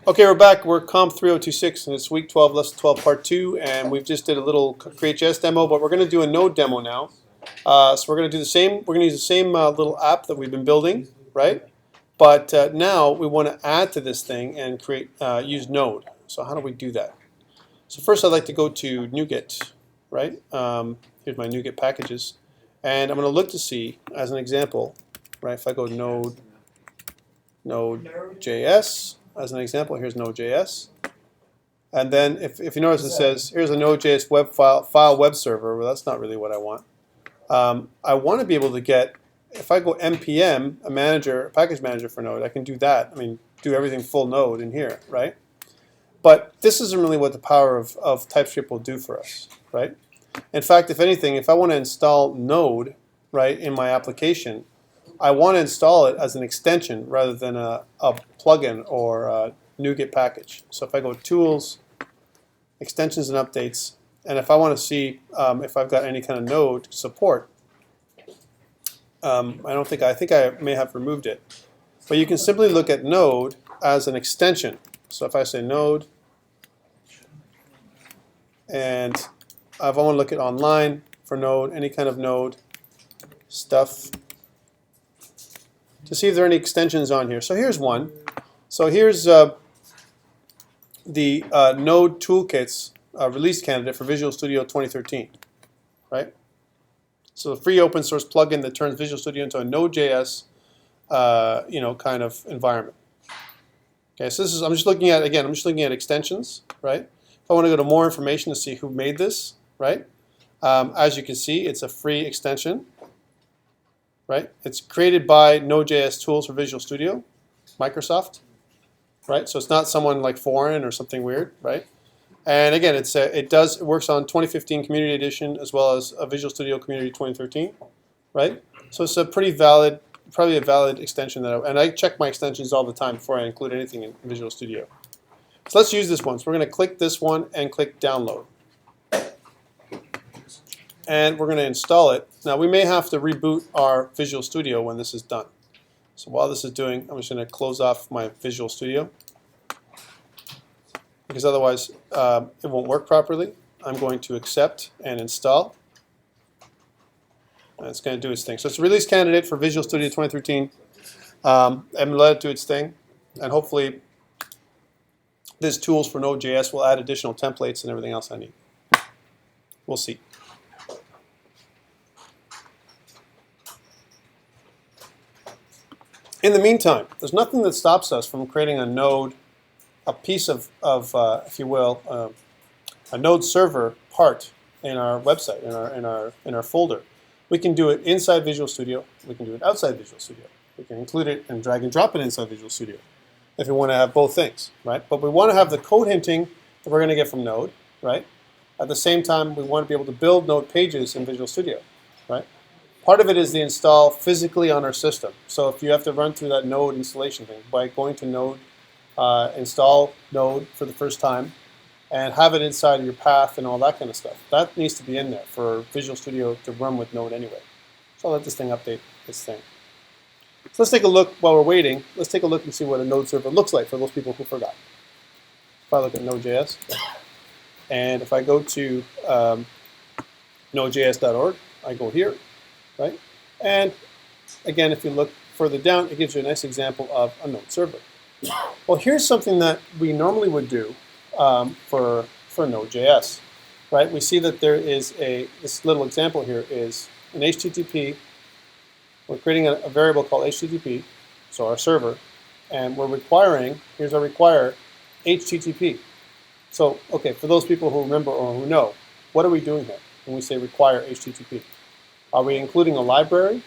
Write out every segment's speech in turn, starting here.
Okay, we're back. We're COMP3026, and it's week 12, lesson 12, part 2, and we've just did a little Create.js demo, but we're going to do a Node demo now. So we're going to do the same. We're going to use the same little app that we've been building, right? But now we want to add to this thing and create use Node. So how do we do that? So first, I'd like to go to NuGet, right? Here's my NuGet packages, and I'm going to look to see, as an example, right? If I go Node.js. As an example, here's Node.js. And then if you notice, it says, here's a Node.js web file web server. Well, that's not really what I want. I want to be able to get, if I go npm, a package manager for Node, I can do that. I mean, do everything full Node in here, right? But this isn't really what the power of TypeScript will do for us, right? In fact, if anything, if I want to install Node, right, in my application, I want to install it as an extension rather than a plugin or a NuGet package. So if I go Tools, Extensions and Updates, and if I want to see if I've got any kind of Node support, I think I may have removed it. But you can simply look at Node as an extension. So if I say Node, and if I want to look at online for Node, any kind of Node stuff, to see if there are any extensions on here. So here's one. So here's the Node Toolkits release candidate for Visual Studio 2013, right? So a free open source plugin that turns Visual Studio into a Node.js, kind of environment. Okay, so this is, I'm just looking at extensions, right? If I want to go to more information to see who made this, right? As you can see, it's a free extension. Right? It's created by Node.js tools for Visual Studio, Microsoft, right? So it's not someone like foreign or something weird, right? And again, it works on 2015 Community Edition as well as a Visual Studio Community 2013, right? So it's a probably a valid extension and I check my extensions all the time before I include anything in Visual Studio. So let's use this one. So we're going to click this one and click Download. And we're going to install it. Now we may have to reboot our Visual Studio when this is done. So while this is doing, I'm just going to close off my Visual Studio because otherwise it won't work properly. I'm going to accept and install. And it's going to do its thing. So it's a release candidate for Visual Studio 2013. And let it do its thing. And hopefully this tools for Node.js will add additional templates and everything else I need. We'll see. In the meantime, there's nothing that stops us from creating a node, a piece of if you will, a node server part in our website, in our folder. We can do it inside Visual Studio. We can do it outside Visual Studio. We can include it and drag and drop it inside Visual Studio if we want to have both things, right? But we want to have the code hinting that we're going to get from Node, right? At the same time, we want to be able to build Node pages in Visual Studio, right? Part of it is the install physically on our system. So if you have to run through that Node installation thing, by going to Node, install Node for the first time, and have it inside of your path and all that kind of stuff. That needs to be in there for Visual Studio to run with Node anyway. So I'll let this thing update this thing. So let's take a look while we're waiting. Let's take a look and see what a Node server looks like for those people who forgot. If I look at Node.js, and if I go to nodejs.org, I go here. Right? And again, if you look further down, it gives you a nice example of a Node server. Well, here's something that we normally would do for Node.js. Right? We see that there is this little example here is an HTTP. We're creating a variable called HTTP, so our server, and we're requiring, here's our require HTTP. So, okay, for those people who remember or who know, what are we doing here when we say require HTTP? Are we including a library?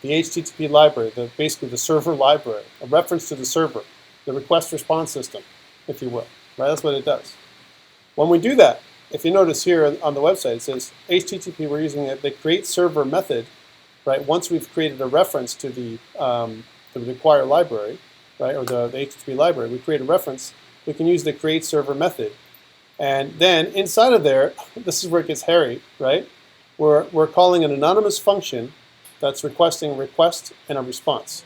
The HTTP library, basically the server library, a reference to the server, the request response system, if you will. Right? That's what it does. When we do that, if you notice here on the website, it says HTTP, we're using the create server method, right? Once we've created a reference to the require library, right, or the HTTP library, we create a reference, we can use the create server method. And then inside of there, this is where it gets hairy, right? We're calling an anonymous function that's requesting a request and a response.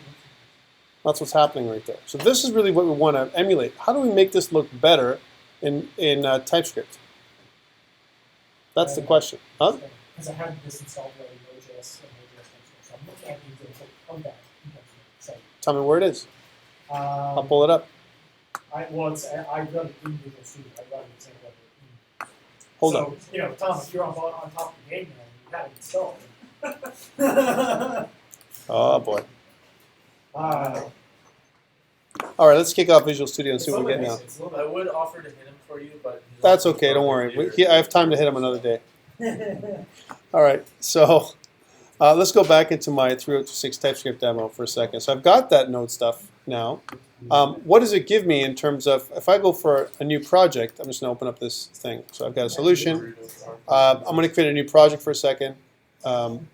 That's what's happening right there. So this is really what we want to emulate. How do we make this look better in TypeScript? That's the question. Huh? Because I had this installed already, Node.js and Node.js TypeScript. So I'm looking at the example of that. So, tell me where it is. I'll pull it up. I run it in Visual Studio. I run an example of it. Hold on. You know, Tom, if you're on top of the game now, you have it installed. Oh boy. All right, let's kick off Visual Studio and see what we get now. I would offer to hit him for you, but that's okay. Don't worry. I have time to hit him another day. All right, so let's go back into my 3026 TypeScript demo for a second. So I've got that node stuff now. What does it give me in terms of, if I go for a new project, I'm just going to open up this thing. So I've got a solution. I'm going to create a new project for a second. And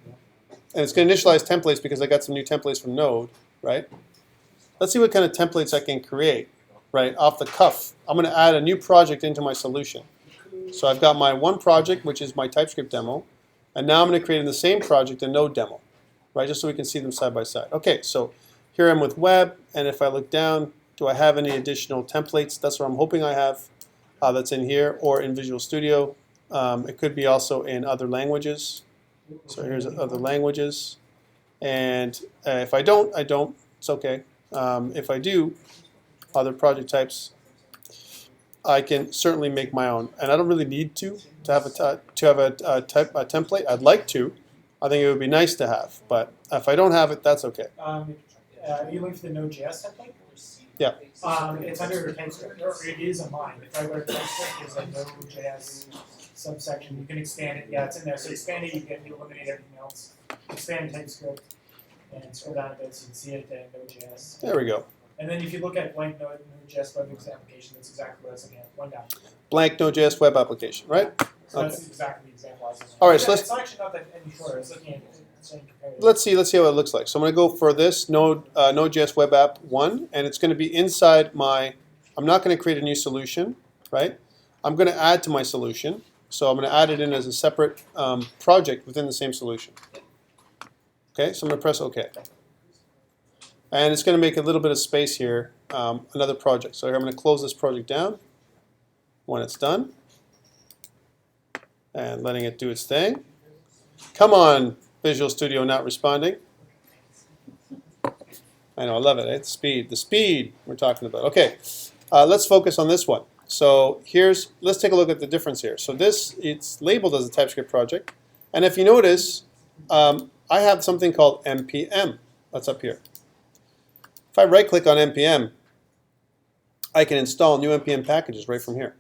it's going to initialize templates because I got some new templates from Node, right? Let's see what kind of templates I can create, right, off the cuff. I'm going to add a new project into my solution. So I've got my one project, which is my TypeScript demo. And now I'm going to create in the same project a Node demo, right, just so we can see them side by side. Okay, so here I'm with web, and if I look down, do I have any additional templates? That's what I'm hoping I have. That's in here or in Visual Studio. It could be also in other languages. So here's other languages. And if I don't, I don't. It's okay. If I do, other project types, I can certainly make my own. And I don't really need to have a template. I'd like to. I think it would be nice to have. But if I don't have it, that's okay. You link to the Node.js template? Yeah. It's under TypeScript, or it is on mine. If I go to TypeScript, there's a Node.js subsection. You can expand it. Yeah, it's in there. So expand it, you eliminate everything else. Expand TypeScript, and scroll down a bit so you can see it in Node.js. There we go. And then if you look at blank Node.js web application, that's exactly what it's looking at. One down. Blank Node.js web application, right? So that's exactly the example I was looking at. All right, so let's. It's actually not that any shorter. I was looking at Let's see how it looks like. So I'm going to go for this Node.js web app 1, and it's going to be inside my, I'm not going to create a new solution, right? I'm going to add to my solution. So I'm going to add it in as a separate project within the same solution. Okay, so I'm going to press OK. And it's going to make a little bit of space here, another project. So here I'm going to close this project down when it's done. And letting it do its thing. Come on, Visual Studio not responding. I know, I love it. It's the speed we're talking about. Okay, let's focus on this one. So let's take a look at the difference here. So it's labeled as a TypeScript project. And if you notice, I have something called Npm. That's up here. If I right click on Npm, I can install new Npm packages right from here,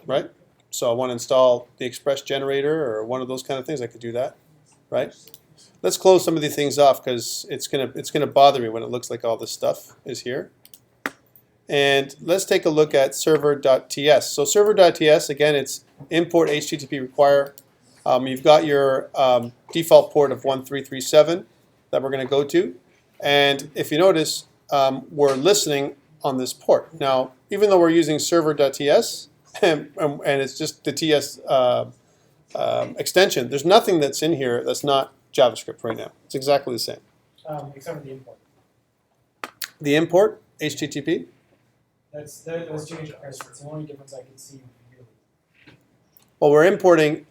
right? So I want to install the Express generator or one of those kind of things, I could do that. Right? Let's close some of these things off because it's gonna bother me when it looks like all this stuff is here. And let's take a look at server.ts. So server.ts, again, it's import HTTP require. You've got your default port of 1337 that we're going to go to. And if you notice, we're listening on this port. Now, even though we're using server.ts, and it's just the TS extension, there's nothing that's in here that's not JavaScript right now. It's exactly the same. Except for the import. The import, HTTP? That's two comparison. It's the only difference I can see. Well, we're importing,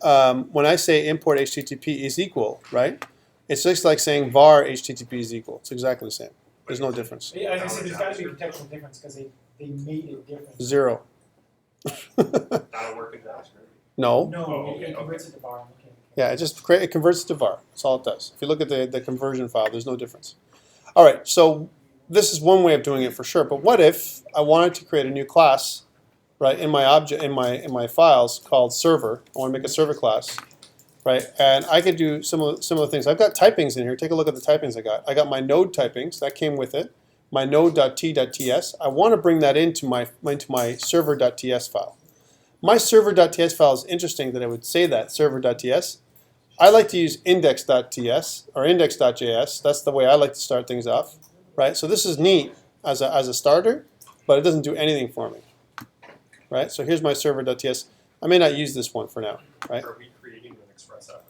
when I say import HTTP is equal, right? It's just like saying var HTTP is equal. It's exactly the same. There's no difference. Yeah, as I said, there's got to be a contextual difference because they made it different. 0. That'll work in JavaScript. No. No, it converts it to var. Okay. Yeah, it converts it to var. That's all it does. If you look at the conversion file, there's no difference. All right, so this is one way of doing it for sure. But what if I wanted to create a new class, right, in my object in my files called server? I want to make a server class, right? And I could do similar things. I've got typings in here. Take a look at the typings I got. I got my node typings that came with it. My node.t.ts. I want to bring that into my server.ts file. My server.ts file is interesting that I would say that, server.ts. I like to use index.ts or index.js. That's the way I like to start things off, right? So this is neat as a starter, but it doesn't do anything for me, right? So here's my server.ts. I may not use this one for now, right? Are we creating an Express app?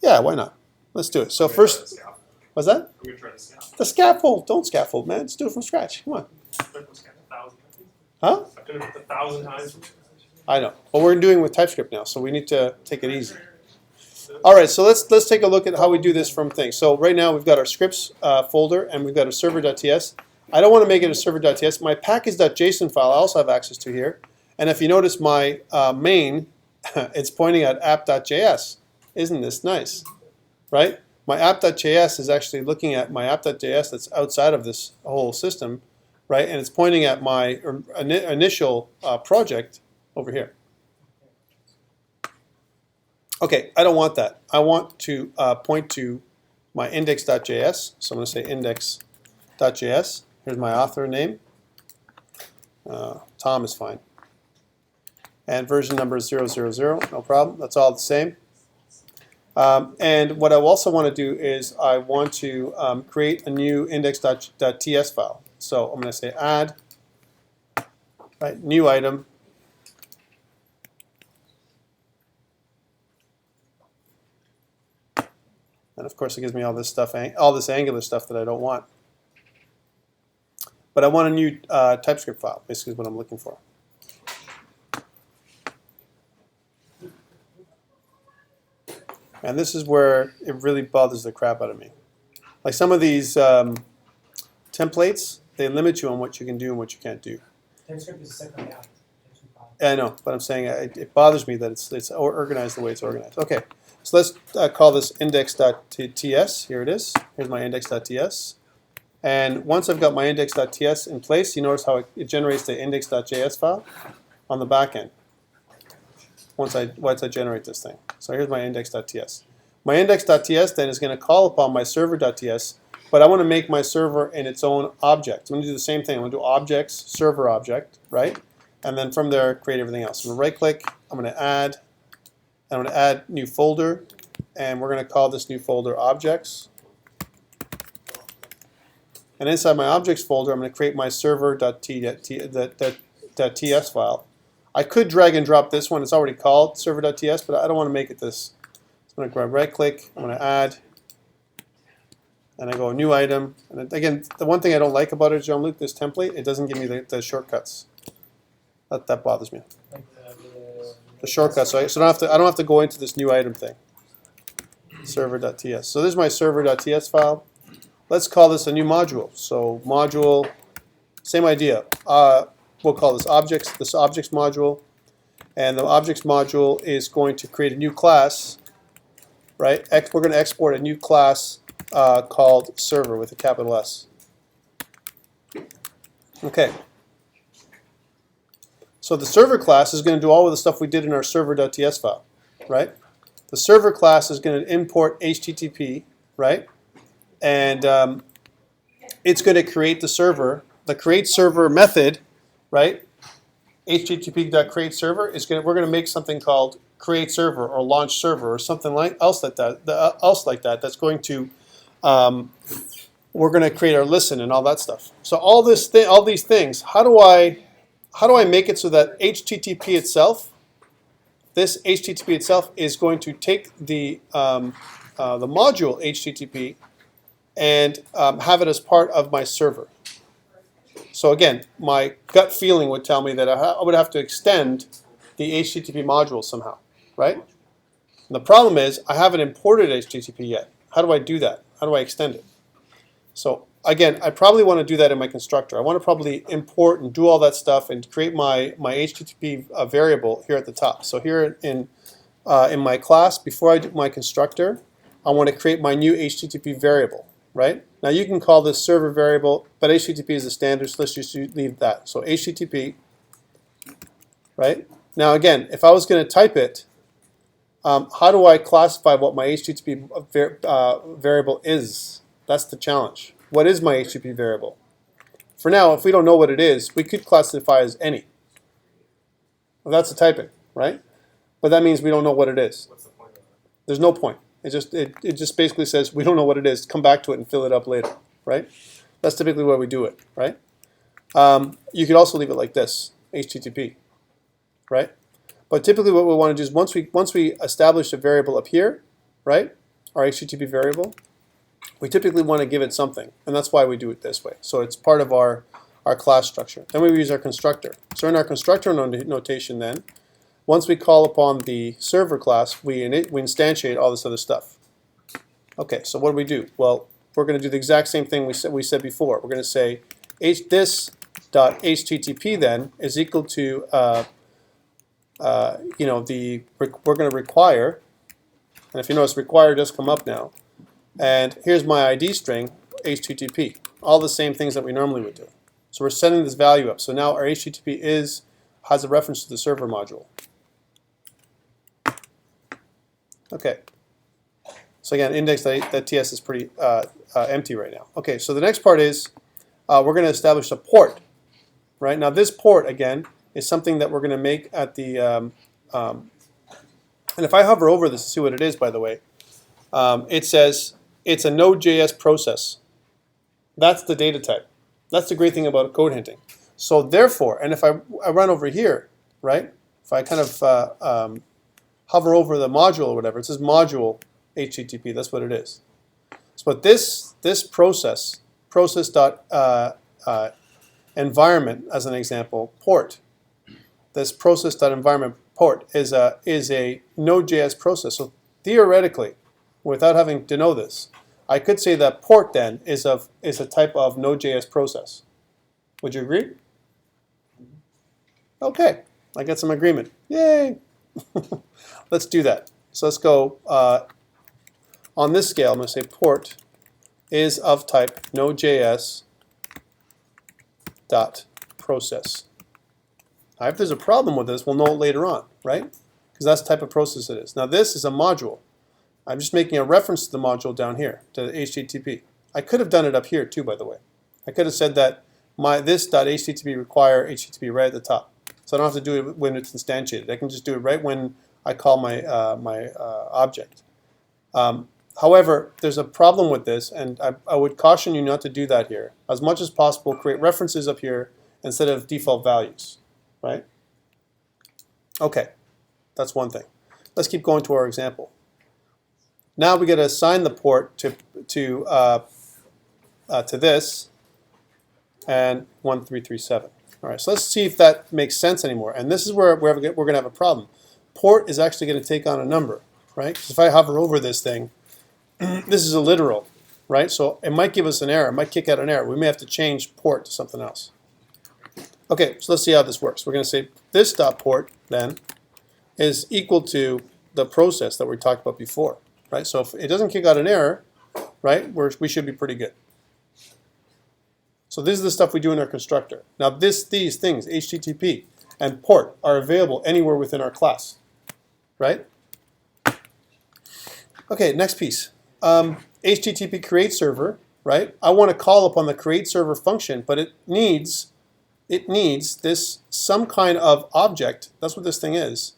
Yeah, why not? Let's do it. So first, What's that? I'm gonna try the scaffold. The scaffold. Don't scaffold, man. Just do it from scratch. Come on. I've done the scaffold 1,000 times. Huh? I've done it 1,000 times. I know. But we're doing with TypeScript now, so we need to take it easy. All right, so let's take a look at how we do this from things. So right now we've got our scripts folder, and we've got a server.ts. I don't want to make it a server.ts. My package.json file I also have access to here. And if you notice my main, it's pointing at app.js. Isn't this nice? Right? My app.js is actually looking at my app.js that's outside of this whole system, right? And it's pointing at my initial project over here. Okay, I don't want that. I want to point to my index.js. So I'm going to say index.js. Here's my author name. Tom is fine. And version number is 000. No problem. That's all the same. And what I also want to do is I want to create a new index.ts file. So I'm going to say add, right, new item. And of course it gives me all this stuff, all this Angular stuff that I don't want. But I want a new TypeScript file, basically is what I'm looking for. And this is where it really bothers the crap out of me. Like some of these templates, they limit you on what you can do and what you can't do. TypeScript is separately out. I know, but I'm saying it bothers me that it's organized the way it's organized. Okay, so let's call this index.ts. Here it is. Here's my index.ts. And once I've got my index.ts in place, you notice how it generates the index.js file on the back end. Once I generate this thing. So here's my index.ts. My index.ts then is going to call upon my server.ts, but I want to make my server in its own object. I'm going to do the same thing. I'm going to do objects, server object, right? And then from there, create everything else. I'm going to right click, I'm going to add, and I'm going to add new folder, and we're going to call this new folder objects. And inside my objects folder, I'm going to create my server.ts file. I could drag and drop this one. It's already called server.ts, but I don't want to make it this. So I'm going to grab right click, I'm going to add, and I go new item. And again, the one thing I don't like about it, Jean-Luc, this template, it doesn't give me the shortcuts. That bothers me. The shortcuts, right? So I don't have to go into this new item thing. Server.ts. So this is my server.ts file. Let's call this a new module. So module, same idea. We'll call this objects module. And the objects module is going to create a new class, right? We're going to export a new class called server with a capital S. Okay. So the server class is going to do all of the stuff we did in our server.ts file, right? The server class is going to import HTTP, right? And it's going to create the server. The create server method, right? HTTP.create server is going. We're going to make something called create server or launch server or something else like that. That's going to. We're going to create our listen and all that stuff. So all these things. How do I make it so that HTTP itself, this HTTP itself, is going to take the module HTTP and have it as part of my server. So again, my gut feeling would tell me that I would have to extend the HTTP module somehow, right? And the problem is I haven't imported HTTP yet. How do I do that? How do I extend it? So again, I probably want to do that in my constructor. I want to probably import and do all that stuff and create my HTTP variable here at the top. So here in my class, before I do my constructor, I want to create my new HTTP variable, right? Now you can call this server variable, but HTTP is the standard, so let's just leave that. So HTTP, right? Now again, if I was going to type it, how do I classify what my HTTP variable is? That's the challenge. What is my HTTP variable? For now, if we don't know what it is, we could classify as any. Well, that's the typing, right? But that means we don't know what it is. What's the point of it? There's no point. It just basically says we don't know what it is. Come back to it and fill it up later, right? That's typically why we do it, right? You could also leave it like this, HTTP, right? But typically what we want to do is once we establish a variable up here, right? Our HTTP variable, we typically want to give it something, and that's why we do it this way. So it's part of our class structure. Then we use our constructor. So in our constructor notation then, once we call upon the server class, we instantiate all this other stuff. Okay, so what do? Well, we're going to do the exact same thing we said before. We're going to say this.http then is equal to we're going to require, and if you notice require does come up now, and here's my ID string HTTP, all the same things that we normally would do. So we're setting this value up. So now our HTTP has a reference to the server module. Okay. So again, index.ts is pretty empty right now. Okay, so the next part is we're going to establish a port. Right now, this port again is something that we're going to make at the. And if I hover over this to see what it is, by the way, it says it's a Node.js process. That's the data type. That's the great thing about code hinting. So therefore, and if I run over here, right? If I kind of hover over the module or whatever, it says module HTTP. That's what it is. So, but this process environment, as an example, port. This process.environment port is a Node.js process. So theoretically, without having to know this, I could say that port then is a type of Node.js process. Would you agree? Okay, I get some agreement. Yay! Let's do that. So let's go on this scale. I'm going to say port is of type Node.js dot process. Now, if there's a problem with this, we'll know it later on, right? Because that's the type of process it is. Now, this is a module. I'm just making a reference to the module down here, to the HTTP. I could have done it up here too, by the way. I could have said that this.http require HTTP right at the top. So I don't have to do it when it's instantiated. I can just do it right when I call my object. However, there's a problem with this, and I would caution you not to do that here. As much as possible, create references up here instead of default values, right? Okay, that's one thing. Let's keep going to our example. Now we got to assign the port to this and 1337. All right, so let's see if that makes sense anymore. And this is where we're going to have a problem. Port is actually going to take on a number, right? Because if I hover over this thing, this is a literal, right? So it might give us an error. It might kick out an error. We may have to change port to something else. Okay, so let's see how this works. We're going to say this dot port then is equal to the process that we talked about before, right? So if it doesn't kick out an error, right, we should be pretty good. So this is the stuff we do in our constructor. Now these things, HTTP and port, are available anywhere within our class, right? Okay, next piece. HTTP create server, right? I want to call upon the create server function, but it needs this some kind of object. That's what this thing is,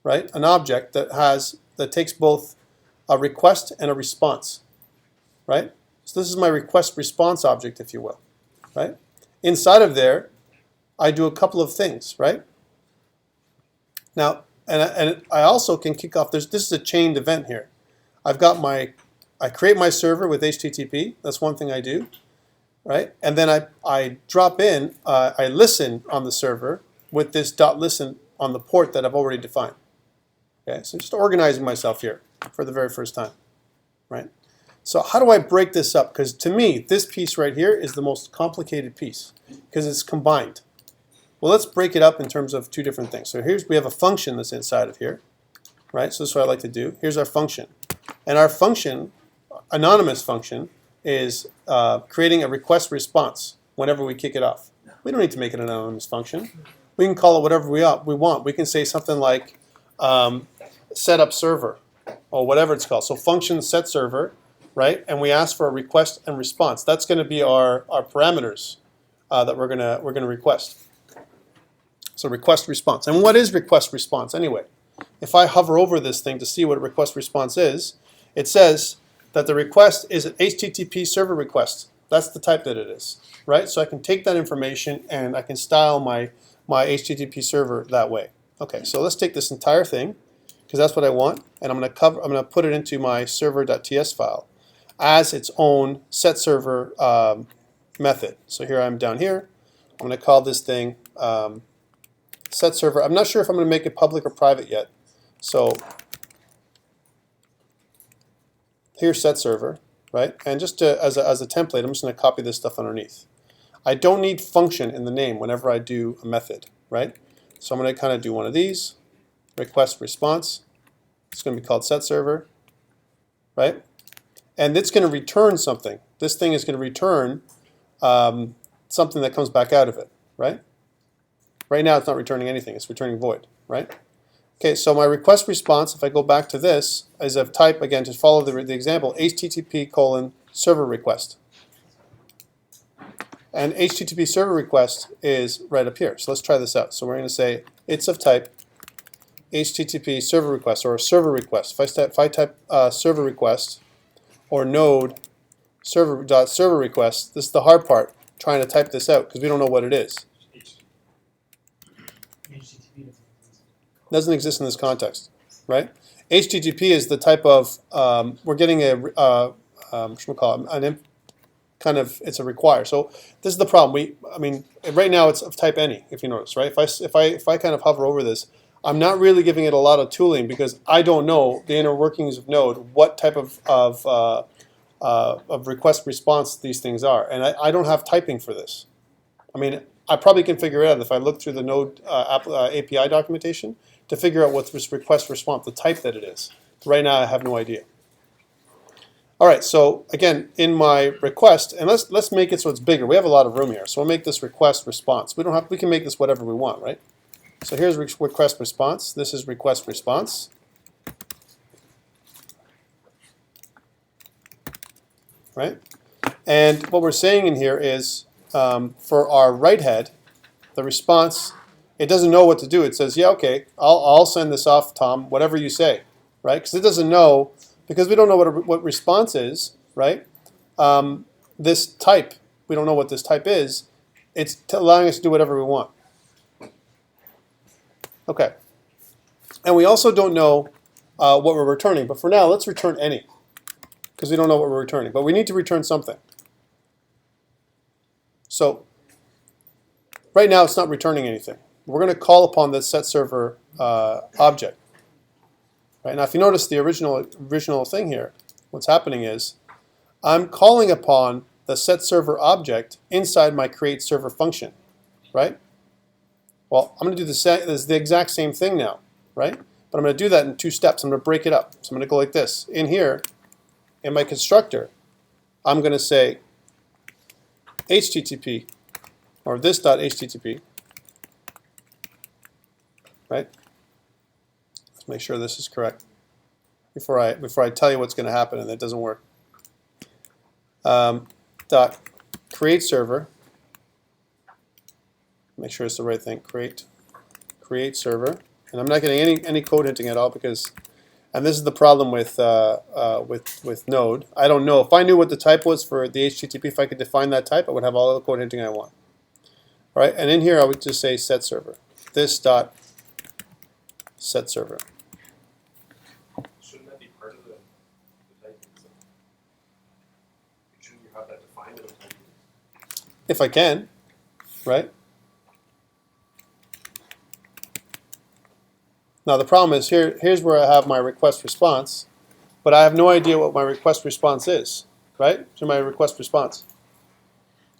right? An object that takes both a request and a response, right? So this is my request response object, if you will, right? Inside of there, I do a couple of things, right? Now, and I also can kick off. This is a chained event here. I've got I create my server with HTTP. That's one thing I do, right? And then I drop in, I listen on the server with this .listen on the port that I've already defined. Okay, so just organizing myself here for the very first time, right? So how do I break this up? Because to me, this piece right here is the most complicated piece because it's combined. Well, let's break it up in terms of two different things. So we have a function that's inside of here, right? So this is what I like to do. Here's our function. And our function, anonymous function, is creating a request response whenever we kick it off. We don't need to make it an anonymous function. We can call it whatever we want. We can say something like setup server or whatever it's called. So function set server, right? And we ask for a request and response. That's going to be our parameters that we're gonna request. So request response. And what is request response anyway? If I hover over this thing to see what a request response is, it says that the request is an HTTP server request. That's the type that it is, right? So I can take that information and I can style my HTTP server that way. Okay, so let's take this entire thing because that's what I want, and I'm going to put it into my server.ts file. as its own set server method. So here I'm down here. I'm going to call this thing set server. I'm not sure if I'm going to make it public or private yet. So here's set server, right? And just as a template, I'm just going to copy this stuff underneath. I don't need function in the name whenever I do a method, right? So I'm going to kind of do one of these, request response. It's going to be called set server, right? And it's going to return something. This thing is going to return something that comes back out of it, right? Right now it's not returning anything. It's returning void, right? Okay, so my request response, if I go back to this, is of type, again, to follow the example, HTTP:/server request. And HTTP server request is right up here. So let's try this out. So we're going to say it's of type HTTP server request or a server request. If I type server request or node server request, this is the hard part, trying to type this out because we don't know what it is. HTTP Doesn't exist in this context, right? HTTP is the type of we're getting a kind of it's a require. So this is the problem. I mean, right now it's of type any. If you notice, right? If I kind of hover over this, I'm not really giving it a lot of tooling because I don't know the inner workings of Node, what type of request response these things are, and I don't have typing for this. I mean, I probably can figure it out if I look through the Node API documentation to figure out what this request response, the type that it is. Right now, I have no idea. All right, so again, in my request, and let's make it so it's bigger. We have a lot of room here, so we'll make this request response. We can make this whatever we want, right? So here's request response. This is request response. Right? And what we're saying in here is for our write head, the response, it doesn't know what to do. It says, yeah, okay, I'll send this off, Tom, whatever you say, right? Because it doesn't know, because we don't know what response is, right? This type, we don't know what this type is. It's allowing us to do whatever we want. Okay. And we also don't know what we're returning. But for now, let's return any, because we don't know what we're returning. But we need to return something. So right now, it's not returning anything. We're going to call upon this set server object. Right? Now, if you notice the original thing here, what's happening is I'm calling upon the set server object inside my create server function. Right? Well, I'm going to do the exact same thing now. Right? But I'm going to do that in 2 steps. I'm going to break it up. So I'm going to go like this. In here, in my constructor, I'm going to say HTTP or this.http. Right? Let's make sure this is correct before I tell you what's going to happen and it doesn't work. Dot create server. Make sure it's the right thing. Create server, and I'm not getting any code hinting at all because, and this is the problem with Node. I don't know if I knew what the type was for the HTTP. If I could define that type, I would have all the code hinting I want. All right, and in here I would just say set server. This dot set server. Shouldn't that be part of the type? Shouldn't you have that defined in the type? If I can, right? Now the problem is here's where I have my request response, but I have no idea what my request response is, right? So my request response.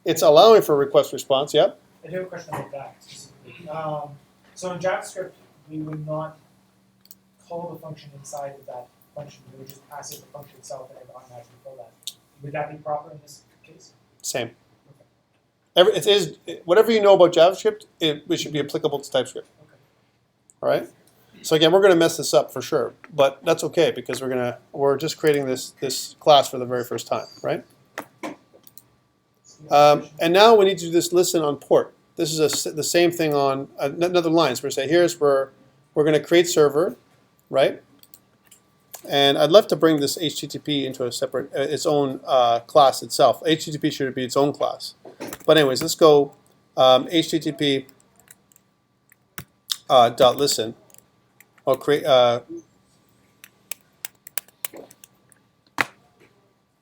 It's allowing for request response, yep. I do have a question about that specifically. So in JavaScript, we would not call the function inside of that function. We would just pass it the function itself and it would automatically fill that. Would that be proper in this case? Same. Whatever you know about JavaScript, it should be applicable to TypeScript. Okay. All right. So again, we're going to mess this up for sure, but that's okay because we're just creating this class for the very first time, right? And now we need to do this listen on port. This is the same thing on another line. So we're going to say here's where we're going to create server, right? And I'd love to bring this HTTP into a separate, its own class itself. HTTP should be its own class. But anyways, let's go HTTP dot listen. I'll create.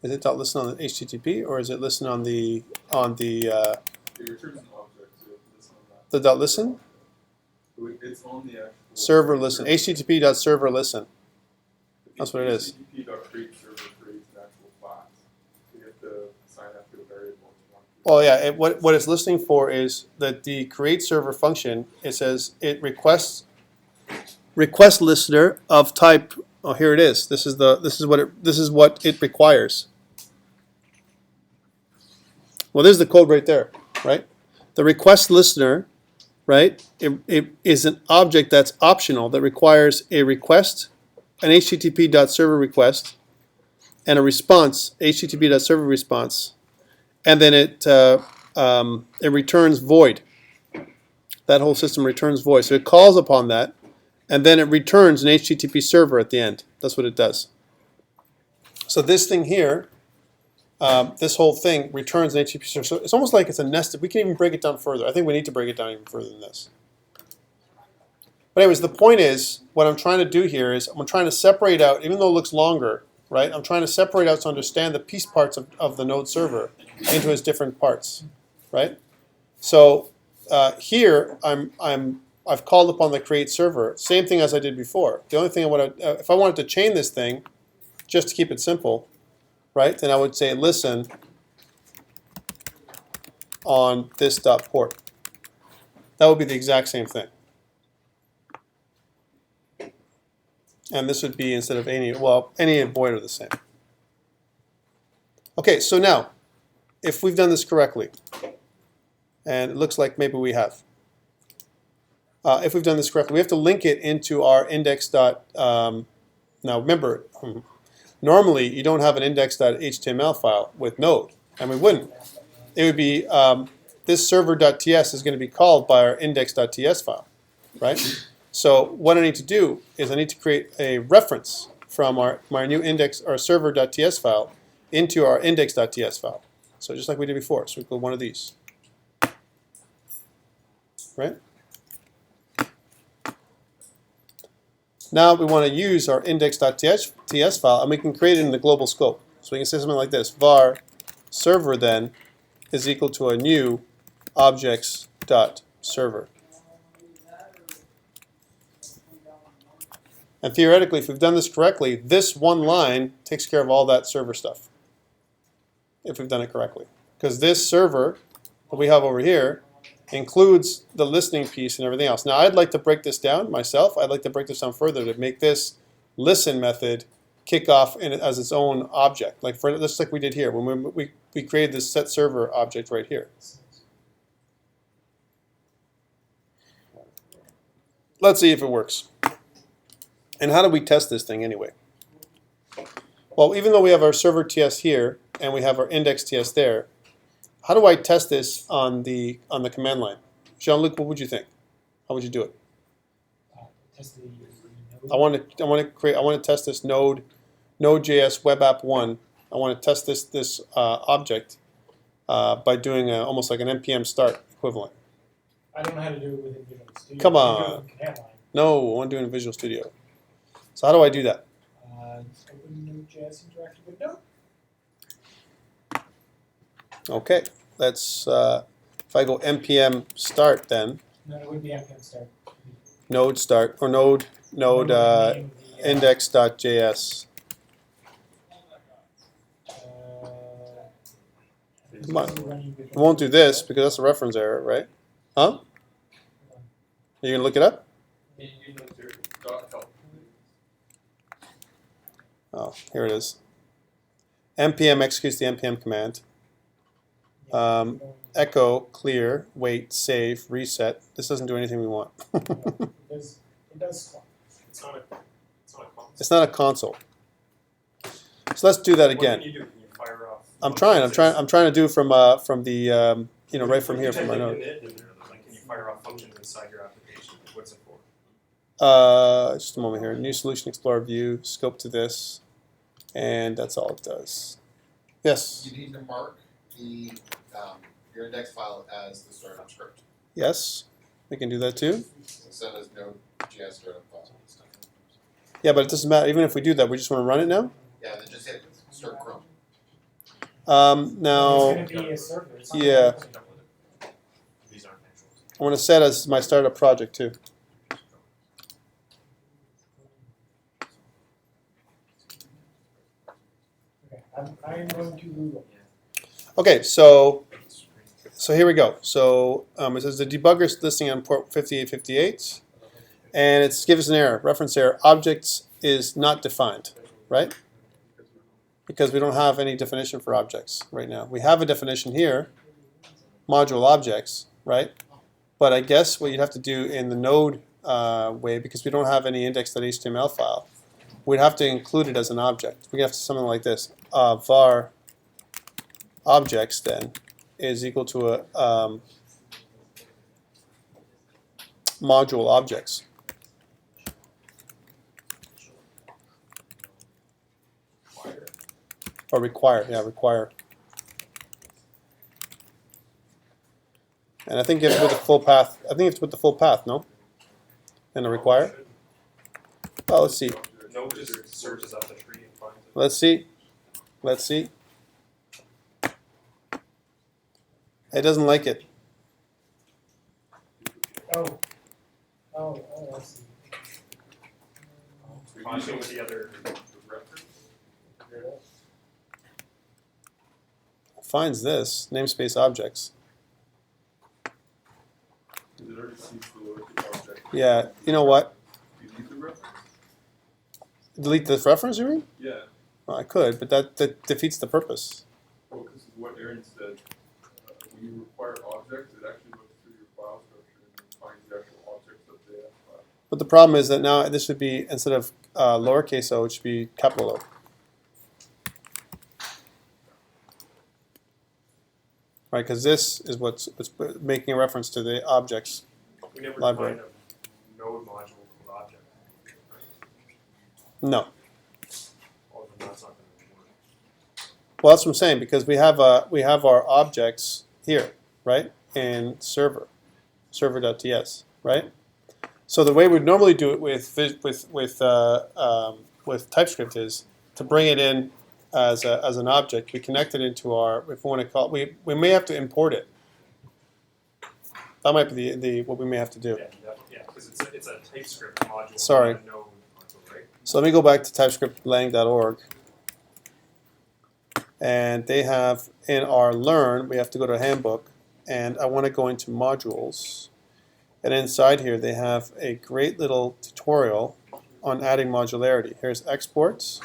Is it .listen on the HTTP or is it listen on the It returns an object to listen on that. the .listen? It's on the actual Server listen. HTTP.server listen. That's what it is. HTTP.create server creates an actual class. So you have to assign that to a variable. Well, yeah. What it's listening for is that the create server function. It says it request listener of type. Oh, here it is. This is what it requires. Well, there's the code right there, right? The request listener, right? It is an object that's optional that requires a request, an HTTP.server request, and a response, HTTP.server response, and then it returns void. That whole system returns void. So it calls upon that, and then it returns an HTTP server at the end. That's what it does. So this thing here, this whole thing returns an HTTP server. So it's almost like it's a nested. We can even break it down further. I think we need to break it down even further than this. But anyways, the point is, what I'm trying to do here is I'm trying to separate out, even though it looks longer, right? I'm trying to separate out to understand the piece parts of the node server into its different parts, right? So here I've called upon the create server, same thing as I did before. The only thing if I wanted to chain this thing, just to keep it simple, right? Then I would say listen on this .port. That would be the exact same thing. And this would be instead of any and void are the same. Okay, so now, if we've done this correctly, and it looks like maybe we have. If we've done this correctly, we have to link it into our index. Now remember, normally you don't have an index.html file with Node, and we wouldn't. It would be this server.ts is going to be called by our index.ts file, right? So what I need to do is I need to create a reference from my new index or server.ts file into our index.ts file. So just like we did before, so we put one of these, right? Now we want to use our index.ts file, and we can create it in the global scope. So we can say something like this: var server then is equal to a new objects.server. And theoretically, if we've done this correctly, this one line takes care of all that server stuff, if we've done it correctly. Because this server that we have over here includes the listening piece and everything else. Now, I'd like to break this down myself. I'd like to break this down further to make this listen method kick off as its own object, just like we did here when we created this set server object right here. Let's see if it works. And how do we test this thing anyway? Well, even though we have our server TS here and we have our index TS there, how do I test this on the command line? Jean-Luc, what would you think? How would you do it? Test the I want to test this Node.js web app 1. I want to test this object by doing almost like an npm start equivalent. I don't know how to do it within Visual Studio. Come I can do it on. with command line. No, I want to do it in Visual Studio. So how do I do that? Just open Node.js interactive window. Okay, let's. If I go npm start, then No, it wouldn't be npm start. node start or node index.js. Come on. It won't do this because that's a reference error, right? Huh? Are you gonna look it up? Oh, here it is. npm executes the npm command. Echo, clear, wait, save, reset. This doesn't do anything we want. It does. It's not a console. It's not a console. So let's do that again. What can you do? Can you fire off? I'm trying to do from the right from here from my node. Like, can you fire off functions inside your application? What's it for? Just a moment here. New Solution Explorer view, scope to this, and that's all it does. Yes. You need to mark the your index file as the startup script. Yes. We can do that too. Instead as Node.js startup file. Yeah, but it doesn't matter. Even if we do that, we just want to run it now. Yeah, then just hit start Chrome. Now, It's gonna be a server. It's not yeah. gonna be- These aren't actuals. I want to set as my startup project too. Okay, I'm going to Google. Okay, so here we go. So it says the debugger is listing on port 5858, and it's gives us an error, reference error. Objects is not defined, right? Because we don't have any definition for objects right now. We have a definition here, module objects, right? But I guess what you'd have to do in the node way, because we don't have any index.html file, we'd have to include it as an object. We have to something like this: var objects then is equal to a module objects. Or require, yeah, require. And I think you have to put the full path. I think you have to put the full path, no? And the require. Oh, let's see. No, just searches up the tree and finds it. Let's see. Let's see. It doesn't like it. Oh, I see. Combine with the other. Finds this namespace objects. It already sees the lowercase object. Yeah. You know what? Delete the reference? Delete this reference, you mean? Yeah. Well, I could, but that defeats the purpose. Well, because what Aaron said, when you require objects, it actually looks through your file structure and finds the actual objects of the file. But the problem is that now this should be, instead of lowercase o, it should be capital O. Right, because this is what's making a reference to the objects. We never Library. defined a node module from object. No. Well, then that's not going to work. Well, that's what I'm saying, because we have our objects here, right, in server.ts, right? So the way we'd normally do it with TypeScript is to bring it in as an object. We connect it into our, if we want to call it, we may have to import it. That might be the what we may have to do. Yeah, because it's a TypeScript module. Sorry. Not a node module, right? So let me go back to typescriptlang.org. And they have, in our learn, we have to go to handbook, and I want to go into modules. And inside here, they have a great little tutorial on adding modularity. Here's exports.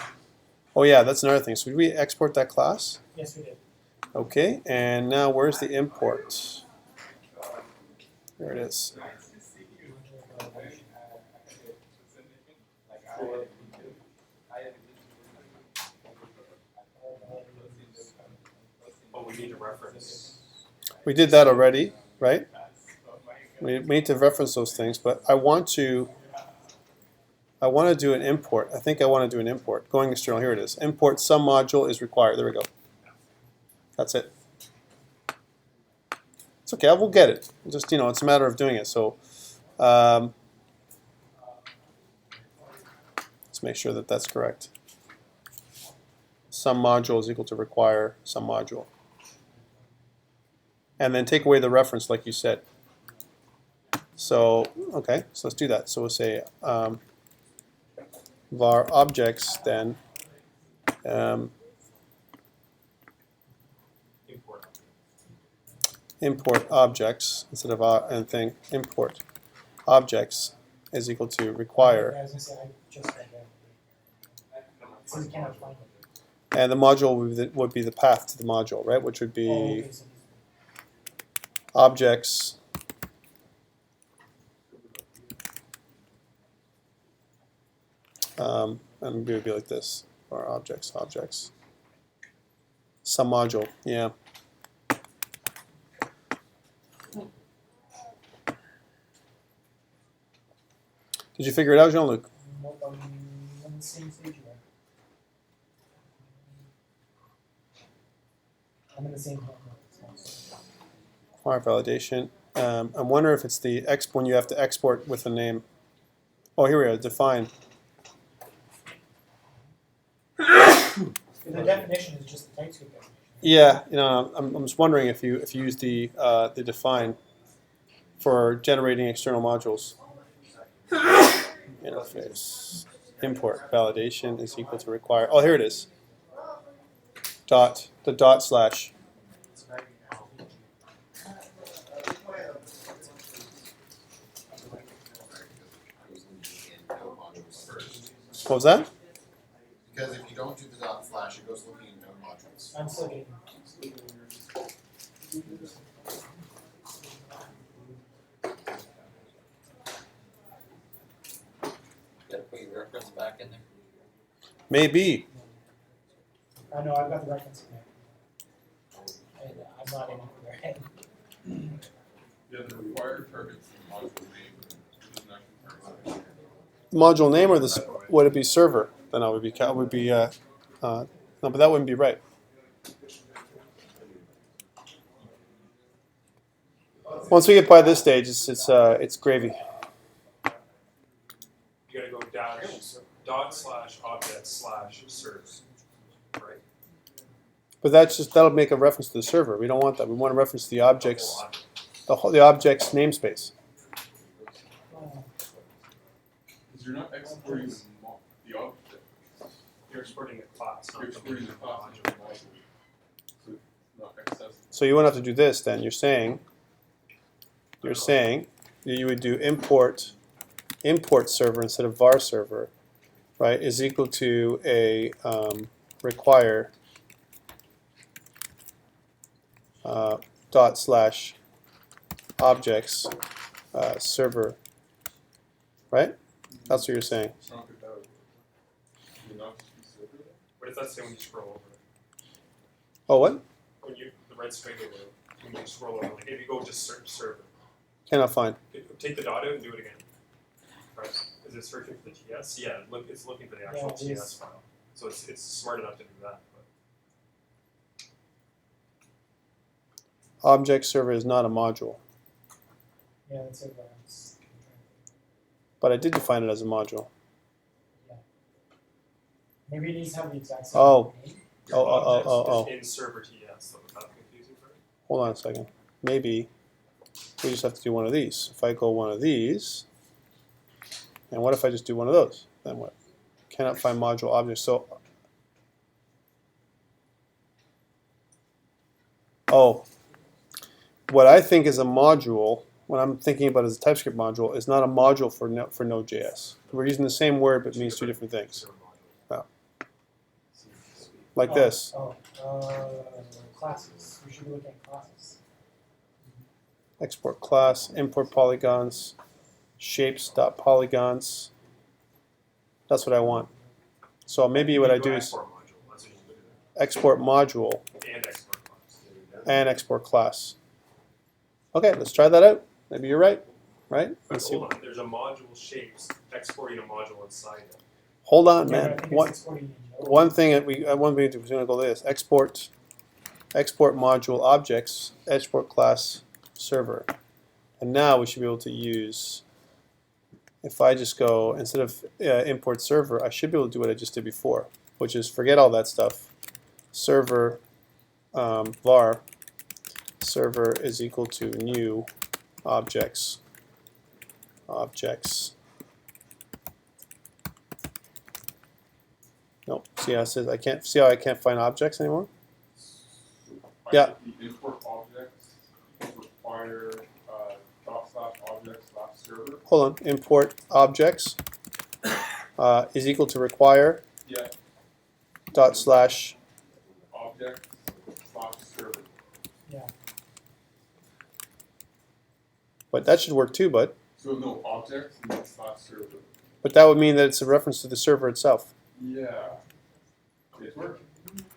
Oh yeah, that's another thing. So did we export that class? Yes, we did. Okay, and now where's the import? There it is. Oh, we need to reference. We did that already, right? We need to reference those things, but I want to do an import. I think I want to do an import. Going external, here it is. Import some module is required. There we go. That's it. It's okay, we'll get it. Just, it's a matter of doing it. So let's make sure that that's correct. Some module is equal to require some module. And then take away the reference like you said. So, okay, so let's do that. So we'll say var objects then import objects instead of and thing import objects is equal to require, I was going to say, I just read that. It says you cannot find it. and the module would be the path to the module, right? Which would be Oh, okay, so objects and it would be like this, or objects, some module, yeah. Did you figure it out, Jean-Luc? nope, I'm on the same page here. I'm in the same place. Require validation. I wonder if it's the when you have to export with a name. Oh, here we are, define. The definition is just the TypeScript definition. Yeah, I'm just wondering if you use the define for generating external modules. Interface import validation is equal to require. Oh, here it is. The dot slash. What was that? Because if you don't do the dot slash, it goes looking in node modules. I'm still getting. Gotta put your reference back in there. Maybe. I know I've got the reference in there. I'm not in there. Yeah, the required targets the module name, it doesn't actually target it. Module name or this would it be server? Then I would be no, but that wouldn't be right. Once we get by this stage, it's gravy. You gotta go dot slash object slash serves, right? But that'll make a reference to the server. We don't want that. We want to reference to the objects, the object's namespace. Because you're not exporting the object, You're exporting a class, you're not exporting the class module. into the module. So it's not accessible. So you wouldn't have to do this then. You're saying that you would do import server instead of var server, right? Is equal to a require dot slash objects server, right? That's what you're saying. It's not good that. You're not specific. What does that say when you scroll over it? Oh, what? When you, the red string over, when you scroll over, like if you go just search server, Cannot find. take the dot out and do it again. Right? Is it searching for the TS? Yeah, it's looking for the actual Yeah, it TS is. file. So it's smart enough to do that. But Object server is not a module, Yeah, that's it. That's- but I did define it as a module. Maybe it needs to have the exact same Oh. name. your Oh. objects is in server TS, so that's confusing for you. Hold on a second. Maybe we just have to do one of these. If I go one of these, and what if I just do one of those? Then what? Cannot find module object. So, what I think is a module, what I'm thinking about as a TypeScript module, is not a module for Node.js. We're using the same word, but it means two different things. Like this. Classes. We should be looking at classes. Export class, import polygons, shapes.polygons. That's what I want. So maybe what I do is export module and export class. Okay, let's try that out. Maybe you're right, right? But Let's see. hold on, there's a module shapes exporting a module inside it. Hold on, Yeah, but I man. think One, it's exporting in Node. one thing that we going to do is going to go this: export module objects, export class server, and now we should be able to use. If I just go instead of import server, I should be able to do what I just did before, which is forget all that stuff. Server var server is equal to new objects. Nope. See how it says I can't see how I can't find objects anymore? Yeah. The import objects require dot slash object slash server. Hold on. Import objects is equal to require Yeah, dot slash. object slash server. Yeah. But that should work too, bud. So no objects and then slash server. But that would mean that it's a reference to the server itself. Yeah. It's working.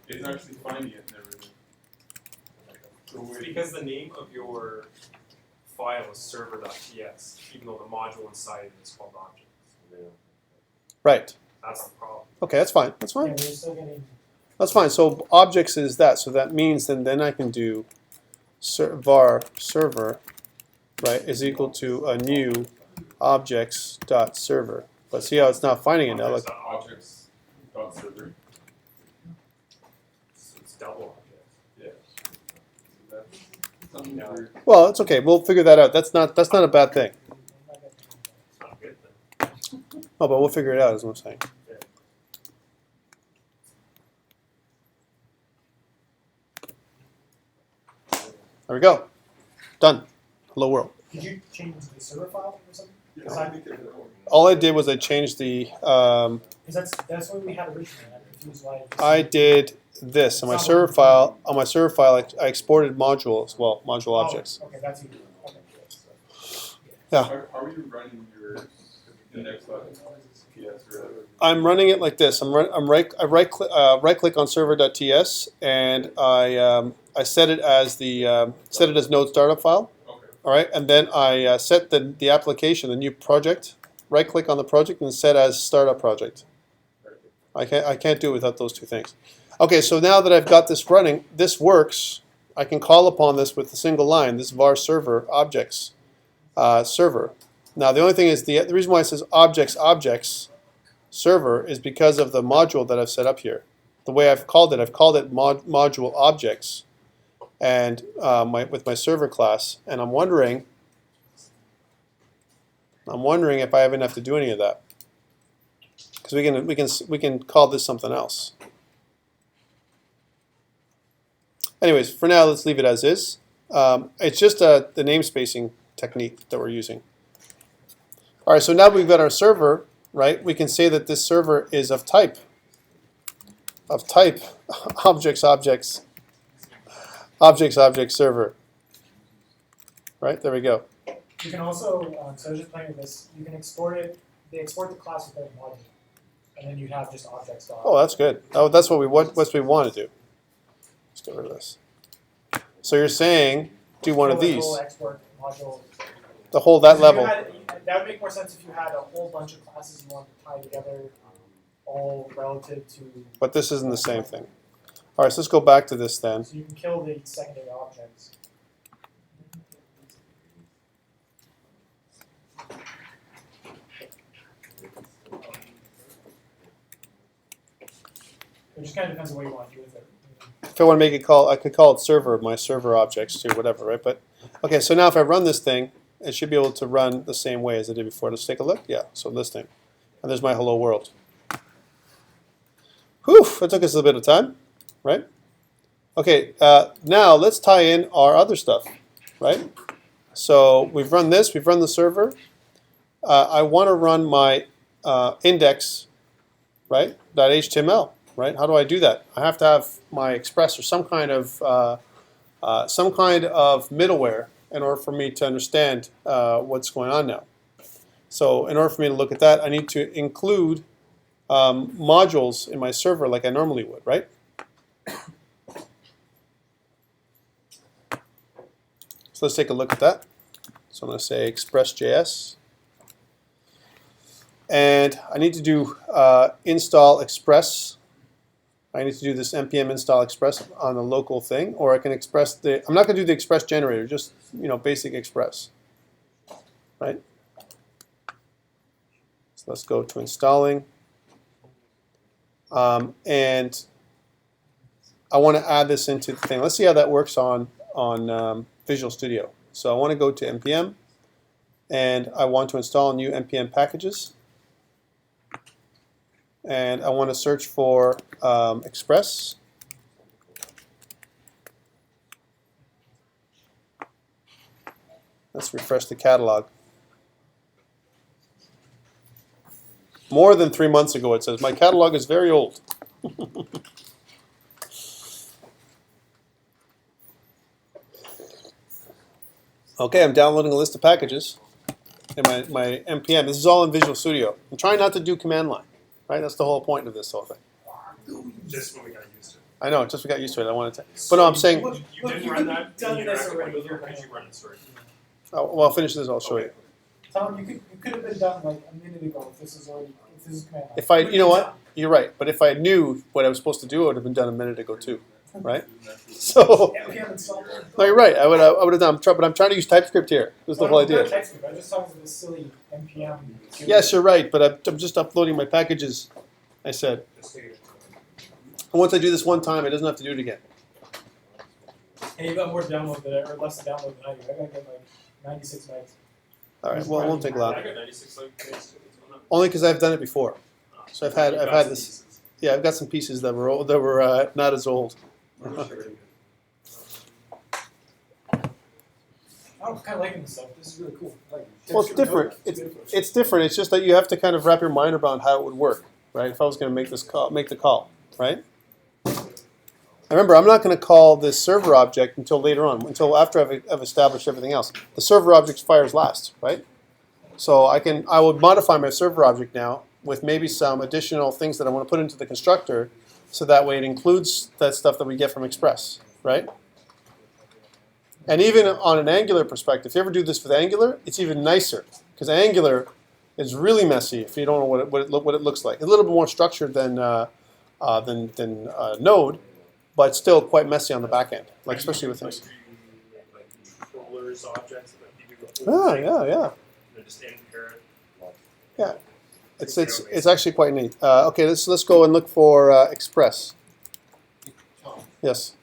It's actually finding it and everything. So It's wait, because the name of your file is server.ts, even though the module inside it is called objects. Right. That's the problem. Okay, that's fine. That's Yeah, fine. we're still getting. That's fine. So objects is that. So that means then I can do var server, right, is equal to a new objects dot server. But see how it's not finding it now. Look. objects dot server. It's double objects. Something weird. Well, it's okay. We'll figure that out. That's not a bad thing. It's not a good thing. Oh, but we'll figure it out, is what I'm saying. There we go. Done. Hello world. Did you change the server file or something? Yeah, I think it- All I did was I changed the. Because that's what we had originally. I'm confused why. it just- I did this on my server file. On my server file, I exported module as well, module Oh, objects. Okay, that's easy. Okay. Yeah. How are you running your index.ts or whatever? I'm running it like this. I right click on server.ts and I set it as node startup file. Okay. All right, and then I set the application, the new project. Right click on the project and set as startup project. I can't do it without those two things. Okay, so now that I've got this running, this works. I can call upon this with a single line. This var server objects server. Now the only thing is the reason why it says objects server is because of the module that I've set up here. The way I've called it module objects, and with my server class. And I'm wondering if I even have to do any of that, because we can call this something else. Anyways, for now, let's leave it as is. It's just the namespacing technique that we're using. All right, so now we've got our server, right? We can say that this server is of type objects server. Right, there we go. You can also, so I was just playing with this, you can export it, they export the class without a module. And then you have just objects. Oh, that's good. Oh, that's what we want to do. Let's get rid of this. So you're saying do one of these. Export module. The whole that level. That would make more sense if you had a whole bunch of classes you want to tie together, all relative to. But this isn't the same thing. All right, so let's go back to this then. So you can kill the secondary objects. It just kind of depends on what you want to do with it. If I want to make it call, I could call it server, my server objects too, whatever, right? But okay, so now if I run this thing, it should be able to run the same way as it did before. Let's take a look. Yeah, so this thing. And there's my hello world. Whew, that took us a little bit of time, right? Okay, now let's tie in our other stuff, right? So we've run this, we've run the server. I want to run my index, right? .html, right? How do I do that? I have to have my Express or some kind of middleware in order for me to understand what's going on now. So in order for me to look at that, I need to include modules in my server like I normally would, right? So let's take a look at that. So I'm going to say Express.js. And I need to do install Express. I need to do this npm install Express on a local thing, or I can express the. I'm not going to do the Express generator, just basic Express, right? So let's go to installing, and I want to add this into the thing. Let's see how that works on Visual Studio. So I want to go to npm, and I want to install new npm packages. And I want to search for Express. Let's refresh the catalog. More than 3 months ago, it says. My catalog is very old. Okay, I'm downloading a list of packages in my npm. This is all in Visual Studio. I'm trying not to do command line. Right, that's the whole point of this whole thing. Just when we got used to it. I know, just we got used to it. I wanted to, but no, I'm saying. You didn't run that. done in this interactive already. windows, or could you run it? Sorry. Oh, well, I'll finish this. I'll show you. Tom, you could have been done like a minute ago if this is command line. If you know what, you're right. But if I knew what I was supposed to do, it would have been done a minute ago too, right? So, Npm install. no, you're right. I would have done. But I'm trying to use TypeScript here. This is the whole idea. I'm just talking about this silly npm. Yes, you're right. But I'm just uploading my packages. I said. And once I do this one time, it doesn't have to do it again. Hey, you got more download than or less download than I do. I gotta get like 96 megs. All right, well, it won't take I long. got 96 like this. Only because I've done it before. So I've had this. Yeah, I've got some pieces that were old, that were not as old. I'm kind of liking this stuff. This is really cool. I like it. Well, it's different. It's different. It's just that you have to kind of wrap your mind around how it would work, right? If I was going to make the call, right? Remember, I'm not going to call this server object until later on, until after I've established everything else. The server object fires last, right? So I would modify my server object now with maybe some additional things that I want to put into the constructor, so that way it includes that stuff that we get from Express, right? And even on an Angular perspective, if you ever do this with Angular, it's even nicer, because Angular is really messy if you don't know what it looks like. It's a little bit more structured than Node, but still quite messy on the back end, like especially with things. Like controllers, objects that you do. Yeah. They're just inherent. Yeah. It's actually quite neat. Okay, let's go and look for Express. Tom, Yes,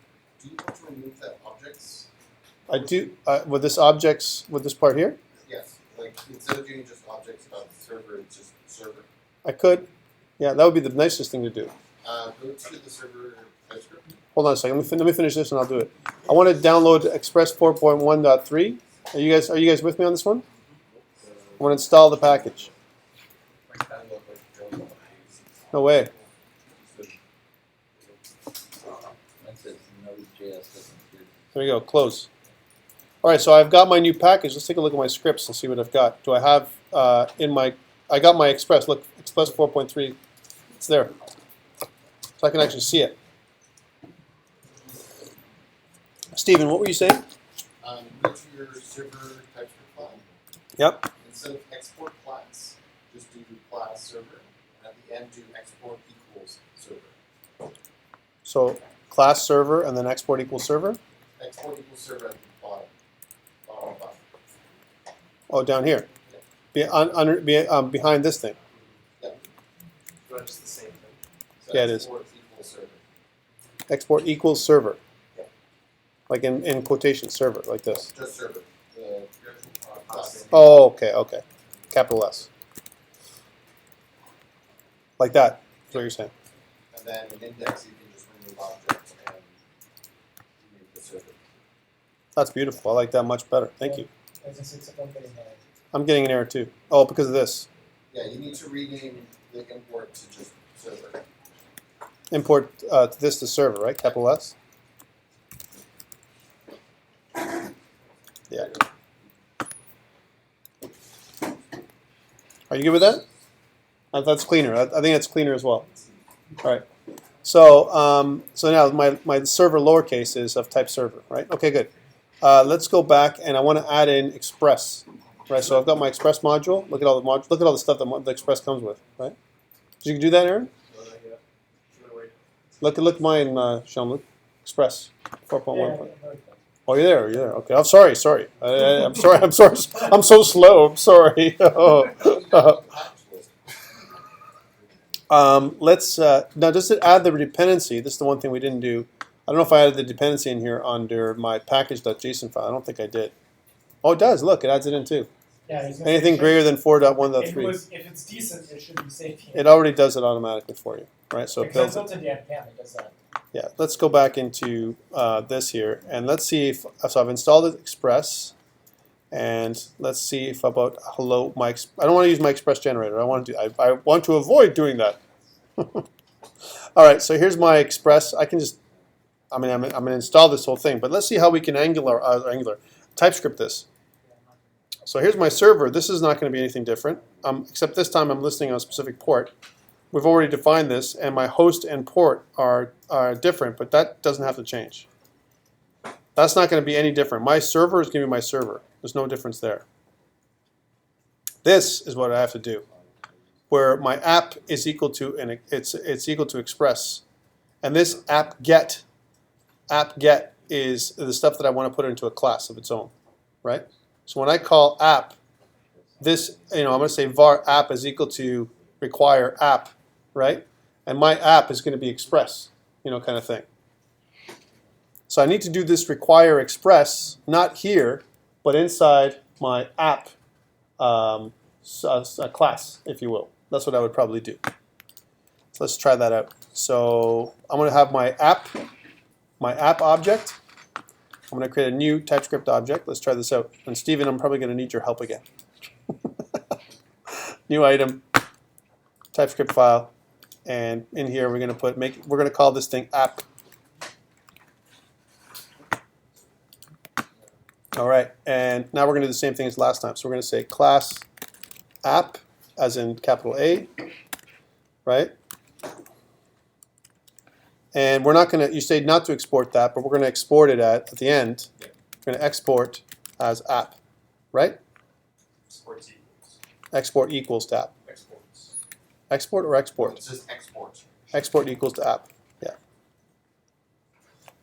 do you want to remove that objects? I do. With this part here, Yes, like instead of doing just objects about the server, it's just server. I could. Yeah, that would be the nicest thing to do. Go to the server TypeScript. Hold on a second. Let me finish this and I'll do it. I want to download Express 4.1.3. Are you guys with me on this one? I want to install the package. No way. Mine says Node.js doesn't do. There we go. Close. All right. So I've got my new package. Let's take a look at my scripts and see what I've got. Do I have I got my Express. Look, Express 4.3. It's there. So I can actually see it. Stephen, what were you saying? Go to your server TypeScript file. Yep. Instead of export class, just do class server. And at the end, do export equals server. So class server and then export equals server. Export equals server at the bottom. Bottom button. Oh, down here. Behind this thing. Not just the same thing. So Yeah, it is. export equals server. Export equals server. Yeah. Like in quotation, server, like this. Just server. The class. Oh, okay. Capital S. Like that, is what you're saying. And then in index, you can just remove objects and remove the server. That's beautiful. I like that much better. Thank you. I was gonna say something getting I'm getting an error too. Oh, because of this. Yeah, you need to rename the import to just server. Import this to server, right? Capital S. Yeah. Are you good with that? That's cleaner. I think that's cleaner as well. All right. So so now my server lowercase is of type server, right? Okay, good. Let's go back and I want to add in Express, right? So I've got my Express module. Look at all the look at all the stuff that the Express comes with, right? Did you do that, Aaron? Look at mine, Sean. Look, Express 4.1. Oh, you're there. You're there. Okay. I'm sorry. I'm sorry. I'm so slow. I'm sorry. Let's now just to add the dependency. This is the one thing we didn't do. I don't know if I added the dependency in here under my package.json file. I don't think I did. Oh, it does. Look, it adds it in too. Yeah, Anything greater than 4.1.3. If it's decent, it should be safe. It already does it automatically for you, right? So it builds it. Built into Npm, it does that. Yeah, let's go back into this here, and let's see if, so I've installed Express, and let's see if about hello, I don't want to use my Express generator. I want to avoid doing that. All right, so here's my Express. I'm going to install this whole thing, but let's see how we can TypeScript this. So here's my server. This is not going to be anything different, except this time I'm listening on a specific port. We've already defined this, and my host and port are different, but that doesn't have to change. That's not going to be any different. My server is going to be my server. There's no difference there. This is what I have to do, where my app is equal to, and it's equal to Express, and this app get is the stuff that I want to put into a class of its own, right? So when I call app, this, I'm going to say var app is equal to require app, right? And my app is going to be Express, kind of thing. So I need to do this require express, not here, but inside my app class, if you will. That's what I would probably do. So let's try that out. So I'm going to have my app object. I'm going to create a new TypeScript object. Let's try this out. And Steven, I'm probably going to need your help again. New item, TypeScript file, and in here we're going to we're going to call this thing app. All right, and now we're going to do the same thing as last time. So we're going to say class app, as in capital A, right? And we're not going to, you say not to export that, but we're going to export it at the end. We're going to export as app, right? Exports equals. Export equals to app. Exports. Export or export? It's just export. Export equals to app. Yeah.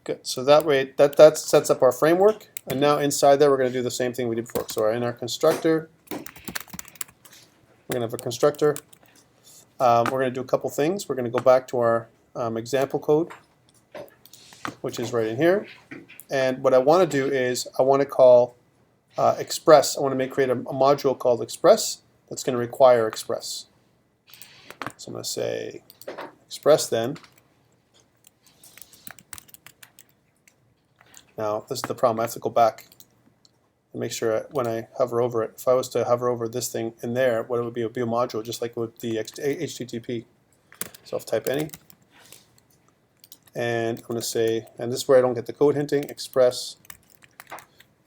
Good. So that way, that sets up our framework. And now inside there, we're going to do the same thing we did before. So in our constructor, we're going to have a constructor. We're going to do a couple things. We're going to go back to our example code, which is right in here. And what I want to do is I want to call express. I want to create a module called express that's going to require express. So I'm going to say express then. Now this is the problem. I have to go back and make sure when I hover over it, if I was to hover over this thing in there, what it would be a module, just like it would the HTTP. So I'll type any. And I'm going to say, and this is where I don't get the code hinting, express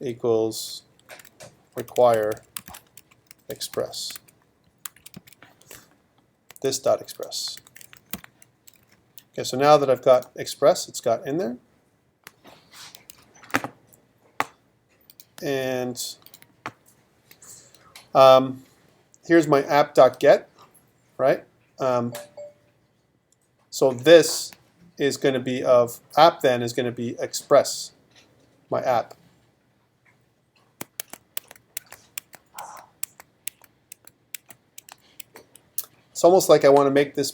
equals require express. This dot express. Okay, so now that I've got express, it's got in there. And here's my app.get, right? So this is going to be of app then is going to be express, my app. It's almost like I want to make this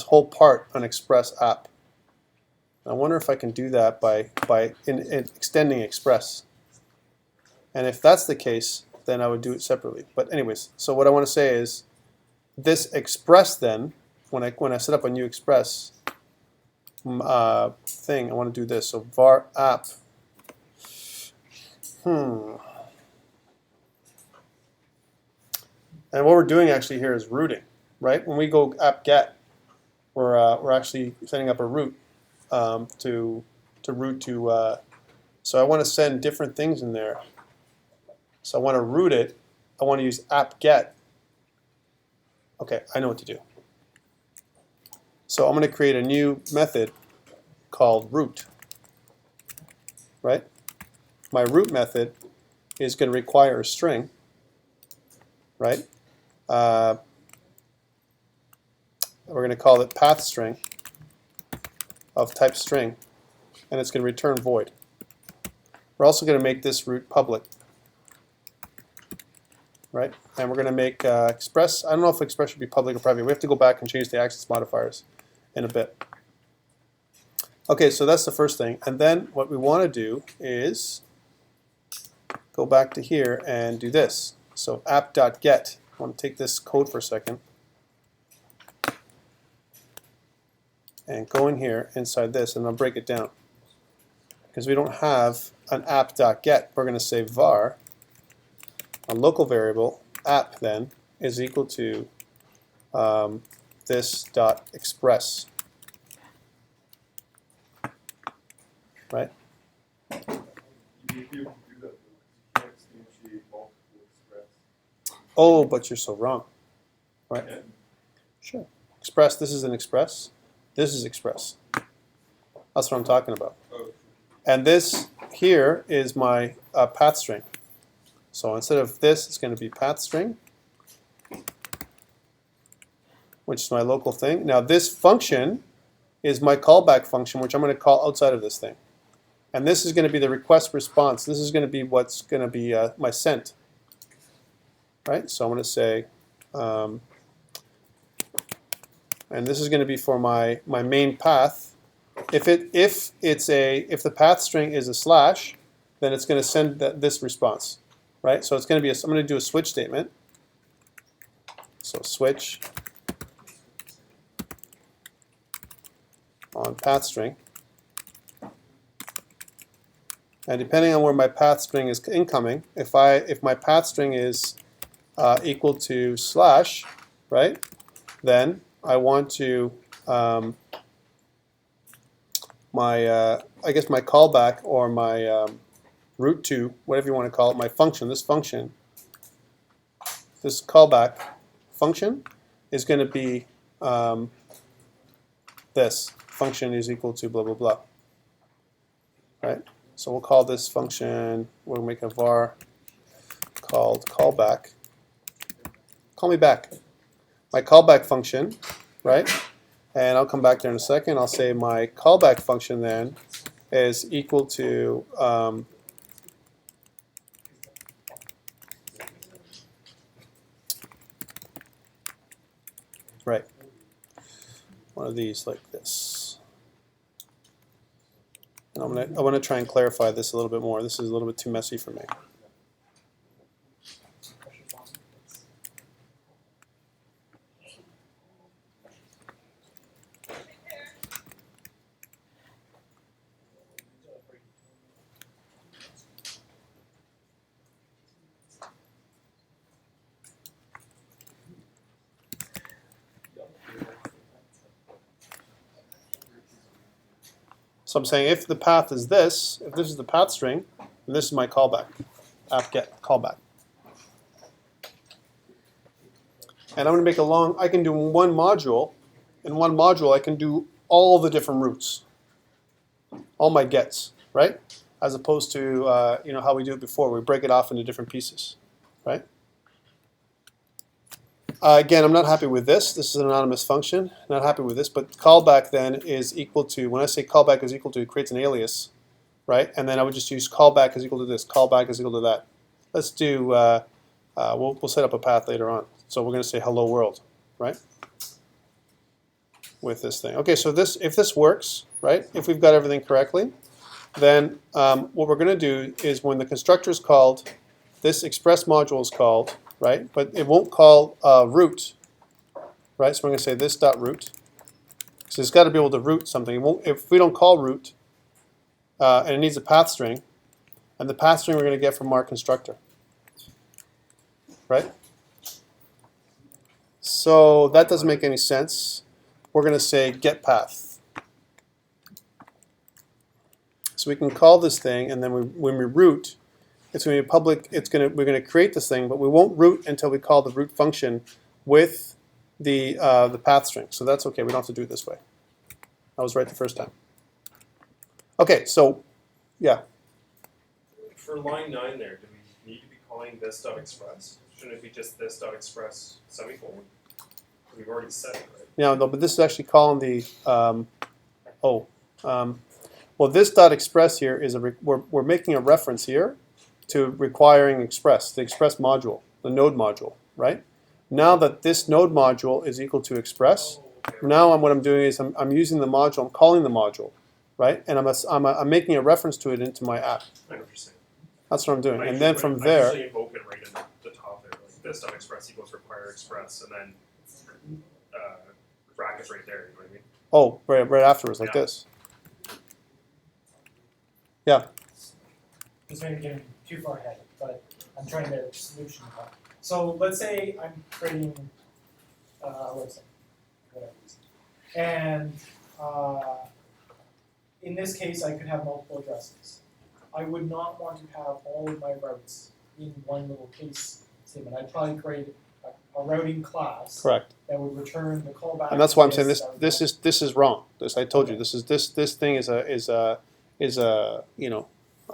whole part, an express app. I wonder if I can do that by extending express. And if that's the case, then I would do it separately. But anyways, so what I want to say is this express then, when I set up a new express thing, I want to do this. So var app. And what we're doing actually here is rooting, right? When we go app get, we're actually setting up a root to root to. So I want to send different things in there. So I want to root it. I want to use app get. Okay, I know what to do. So I'm going to create a new method called root. Right? My root method is going to require a string. Right? We're going to call it path string of type string, and it's going to return void. We're also going to make this root public. Right? And we're going to make express. I don't know if express should be public or private. We have to go back and change the access modifiers in a bit. Okay, so that's the first thing. And then what we want to do is go back to here and do this. So app.get. I want to take this code for a second and go in here inside this, and I'll break it down. Because we don't have an app.get, we're going to say var. A local variable app then is equal to this dot express, right? You need to be able to do that, though. You can't instantiate multiple express. Oh, but you're so wrong, right? Yeah. Sure. Express. This is an express. This is express. That's what I'm talking about. Oh, And this here is my path string. So instead of this, it's going to be path string, which is my local thing. Now this function is my callback function, which I'm going to call outside of this thing. And this is going to be the request response. This is going to be what's going to be my sent. Right? So I'm going to say, and this is going to be for my main path. If the path string is a slash, then it's going to send this response, right? So it's going to be I'm going to do a switch statement. So switch on path string, and depending on where my path string is incoming, if my path string is equal to slash, right, then I want to I guess my callback or my route to, whatever you want to call it, my function, this callback function is going to be this function is equal to blah blah blah, right? So we'll call this function, we'll make a var called callback. Call me back. My callback function, right? And I'll come back there in a second. I'll say my callback function then is equal to right, one of these like this. And I want to try and clarify this a little bit more. This is a little bit too messy for me. So I'm saying if the path is this, if this is the path string, then this is my callback, app get callback. And I'm going to make I can do one module. In one module, I can do all the different routes, all my gets, right? As opposed to how we do it before, we break it off into different pieces, right? Again, I'm not happy with this. This is an anonymous function. Not happy with this, but callback then is equal to, when I say callback is equal to, it creates an alias, right? And then I would just use callback is equal to this, callback is equal to that. Let's do, we'll set up a path later on. So we're going to say hello world, right? With this thing. Okay, so if this works, right? If we've got everything correctly, then what we're going to do is when the constructor is called, this express module is called, right? But it won't call root, right? So we're going to say this dot root. So it's got to be able to root something. It won't, if we don't call root, and it needs a path string, and the path string we're going to get from our constructor, right? So that doesn't make any sense. We're going to say get path. So we can call this thing, and then when we root, it's going to be public. We're going to create this thing, but we won't root until we call the root function with the path string. So that's okay. We don't have to do it this way. I was right the first time. Okay, so yeah. For line 9 there, do we need to be calling this.express? Shouldn't it be just this.express semicolon? We've already said it, right? Yeah, no, but this is actually calling the well, this.express here is we're making a reference here to requiring express, the express module, the node module, right? Now that this node module is equal to express, now what I'm doing is I'm using the module, I'm calling the module, right? And I'm making a reference to it into my app. I know what you're saying. That's what I'm doing. I And then from I there, usually invoke it right in the top there, like this.express equals require express, and then brackets right there, you know what I mean? right afterwards, like Yeah. this. Yeah. This may be getting too far ahead, but I'm trying to solution it. So let's say I'm creating a website, whatever it is. And in this case, I could have multiple addresses. I would not want to have all of my routes in one little case statement. I'd probably create a routing class Correct. that would return the callback. And that's why I'm saying this. this is wrong. I told you this thing is a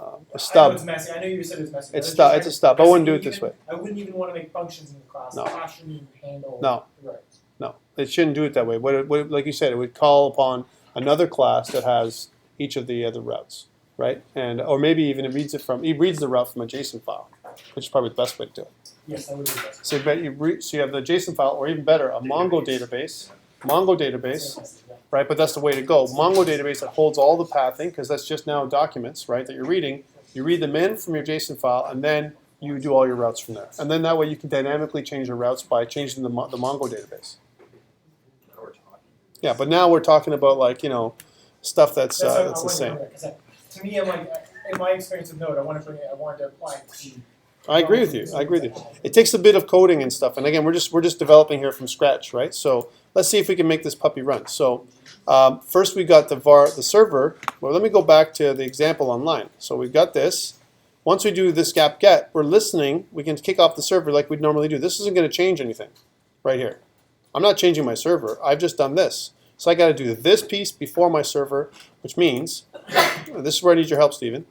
I know stub. it's messy. I know you said it's messy. It's a stub. I wouldn't do it this way. I wouldn't even want to make functions in the class. No. The class shouldn't even handle No. the routes. No, it shouldn't do it that way. Like you said, it would call upon another class that has each of the other routes, right? And or maybe even it reads the route from a JSON file, which is probably the best way to do it. Yes, that would be best. So you have the JSON file, or even better, a Mongo database. Mongo database. Yeah. right? But that's the way to go. Mongo database that holds all the pathing, because that's just now documents, right, that you're reading. You read them in from your JSON file, and then you do all your routes from there. And then that way you can dynamically change your routes by changing the Mongo database. Now we're talking. Yeah, but now we're talking about like, stuff that's what I the wanted same. to bring up, 'cause to me, I'm like, in my experience with Node, I wanted to apply it to. I agree with you. I agree with you. It takes a bit of coding and stuff. And again, we're just developing here from scratch, right? So let's see if we can make this puppy run. So first we got the server. Well, let me go back to the example online. So we've got this. Once we do this gap get, we're listening. We can kick off the server like we'd normally do. This isn't going to change anything right here. I'm not changing my server. I've just done this. So I got to do this piece before my server, which means, this is where I need your help, Stephen,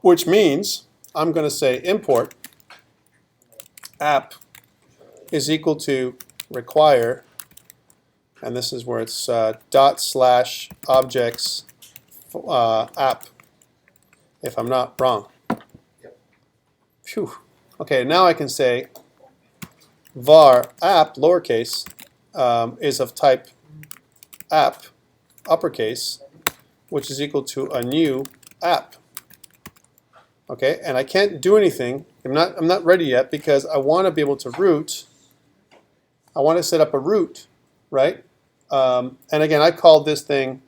which means I'm going to say import app is equal to require, and this is where it's ./objects app, if I'm not wrong. Phew. Okay, now I can say var app, lowercase, is of type app, uppercase, which is equal to a new app. Okay, and I can't do anything. I'm not ready yet because I want to be able to root. I want to set up a root, right? And again, I called this thing